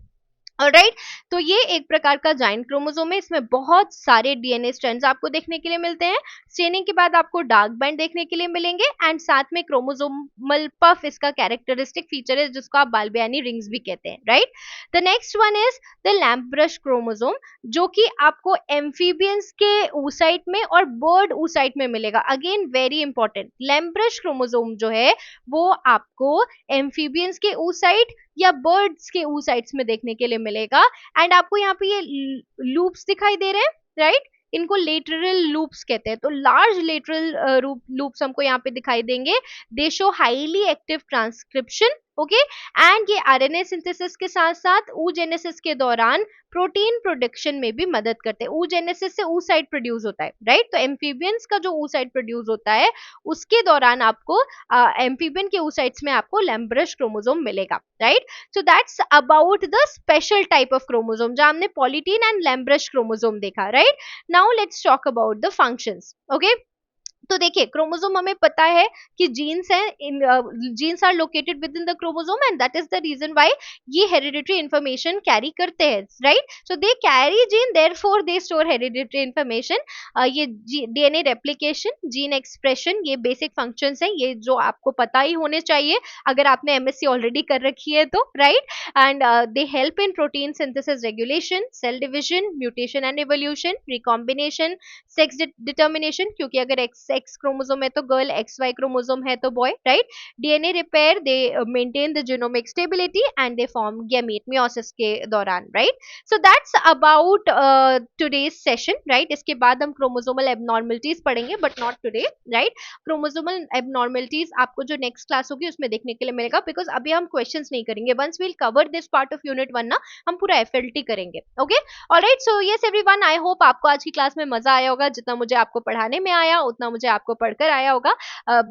alright. तो ये एक प्रकार का जाइंट क्रोमोसोम है, इसमें बहुत सारे डीएनए स्ट्रैंड्स आपको देखने के लिए मिलते हैं। स्टेनिंग के बाद आपको डार्क बैंड देखने के लिए मिलेंगे, एंड साथ में क्रोमोसोमल पफ इसका कैरेक्टरिस्टिक फीचर है, जिसको आप बाल्बियानी रिंग्स भी कहते हैं, right. The next one is the lampbrush chromosome, जो कि आपको एम्फीबियंस के oocyte में और बर्ड oocyte में मिलेगा। Again very important, lampbrush chromosome जो है वो आपको एम्फीबियंस के oocyte या बर्ड्स के oocytes में देखने के लिए मिलेगा। एंड आपको यहाँ पे ये लूप्स दिखाई दे रहे हैं, राइट। इनको लेटरल लूप्स कहते हैं। तो लार्ज लेटरल लूप्स हमको यहाँ पे दिखाई देंगे। दे show highly active transcription, okay. And ये आरएनए सिंथेसिस के साथ साथ oogenesis के दौरान प्रोटीन प्रोडक्शन में भी मदद करते हैं। oogenesis से oocyte प्रोड्यूस होता है, राइट। तो एम्फीबियंस का जो oocyte प्रोड्यूस होता है, उसके दौरान आपको एम्फीबियन के oocytes में आपको लैम्ब्रश क्रोमोसोम मिलेगा, right. So that's about the special type of chromosome, जहाँ हमने पॉलीटीन एंड लैम्ब्रश क्रोमोसोम देखा, right. Now let's talk about the functions, okay. तो देखिए क्रोमोसोम हमें पता है कि जीन्स हैं, genes are located within the chromosome, and that is the reason why ये हेरिडिटरी इंफॉर्मेशन कैरी करते हैं, right. So they carry gene, therefore they store hereditary information. ये डीएनए रेप्लिकेशन, जीन एक्सप्रेशन, ये बेसिक फंक्शंस हैं, ये जो आपको पता ही होने चाहिए अगर आपने एमएससी ऑलरेडी कर रखी है तो, right. And they help in protein synthesis, regulation, cell division, mutation and evolution, recombination, sex determination, क्योंकि अगर एक्स क्रोमोसोम है तो गर्ल, XY क्रोमोसोम है तो boy, right. DNA repair, they maintain the genomic stability and they form gamete meiosis के दौरान, right. So that's about today's session, right. इसके बाद हम क्रोमोसोमल एबनॉर्मलिटीज पढ़ेंगे, but not today, right. Chromosomal abnormalities आपको जो नेक्स्ट क्लास होगी उसमें देखने के लिए मिलेगा, बिकॉज अभी हम क्वेश्चंस नहीं करेंगे। Once we'll cover this part of unit 1 ना, हम पूरा FLT करेंगे, okay. Alright, so yes everyone, I hope आपको आज की क्लास में मजा आया होगा। जितना मुझे आपको पढ़ाने में आया उतना मुझे आपको पढ़कर आया होगा,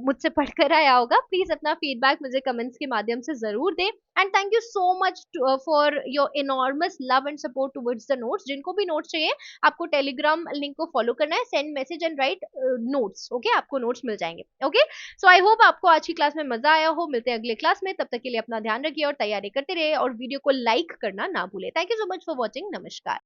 मुझसे पढ़कर आया होगा। प्लीज अपना फीडबैक मुझे कमेंट्स के माध्यम से जरूर दें, and thank you so much for your enormous love and support towards the notes. जिनको भी नोट्स चाहिए आपको टेलीग्राम लिंक को फॉलो करना है, send message and right notes, okay, आपको नोट्स मिल जाएंगे, ओके। सो आई होप आपको आज की क्लास में मजा आया हो। मिलते हैं अगले क्लास में, तब तक के लिए अपना ध्यान रखिए और तैयारी करते रहिए, और वीडियो को लाइक करना ना भूले। Thank you so much for watching, नमस्कार।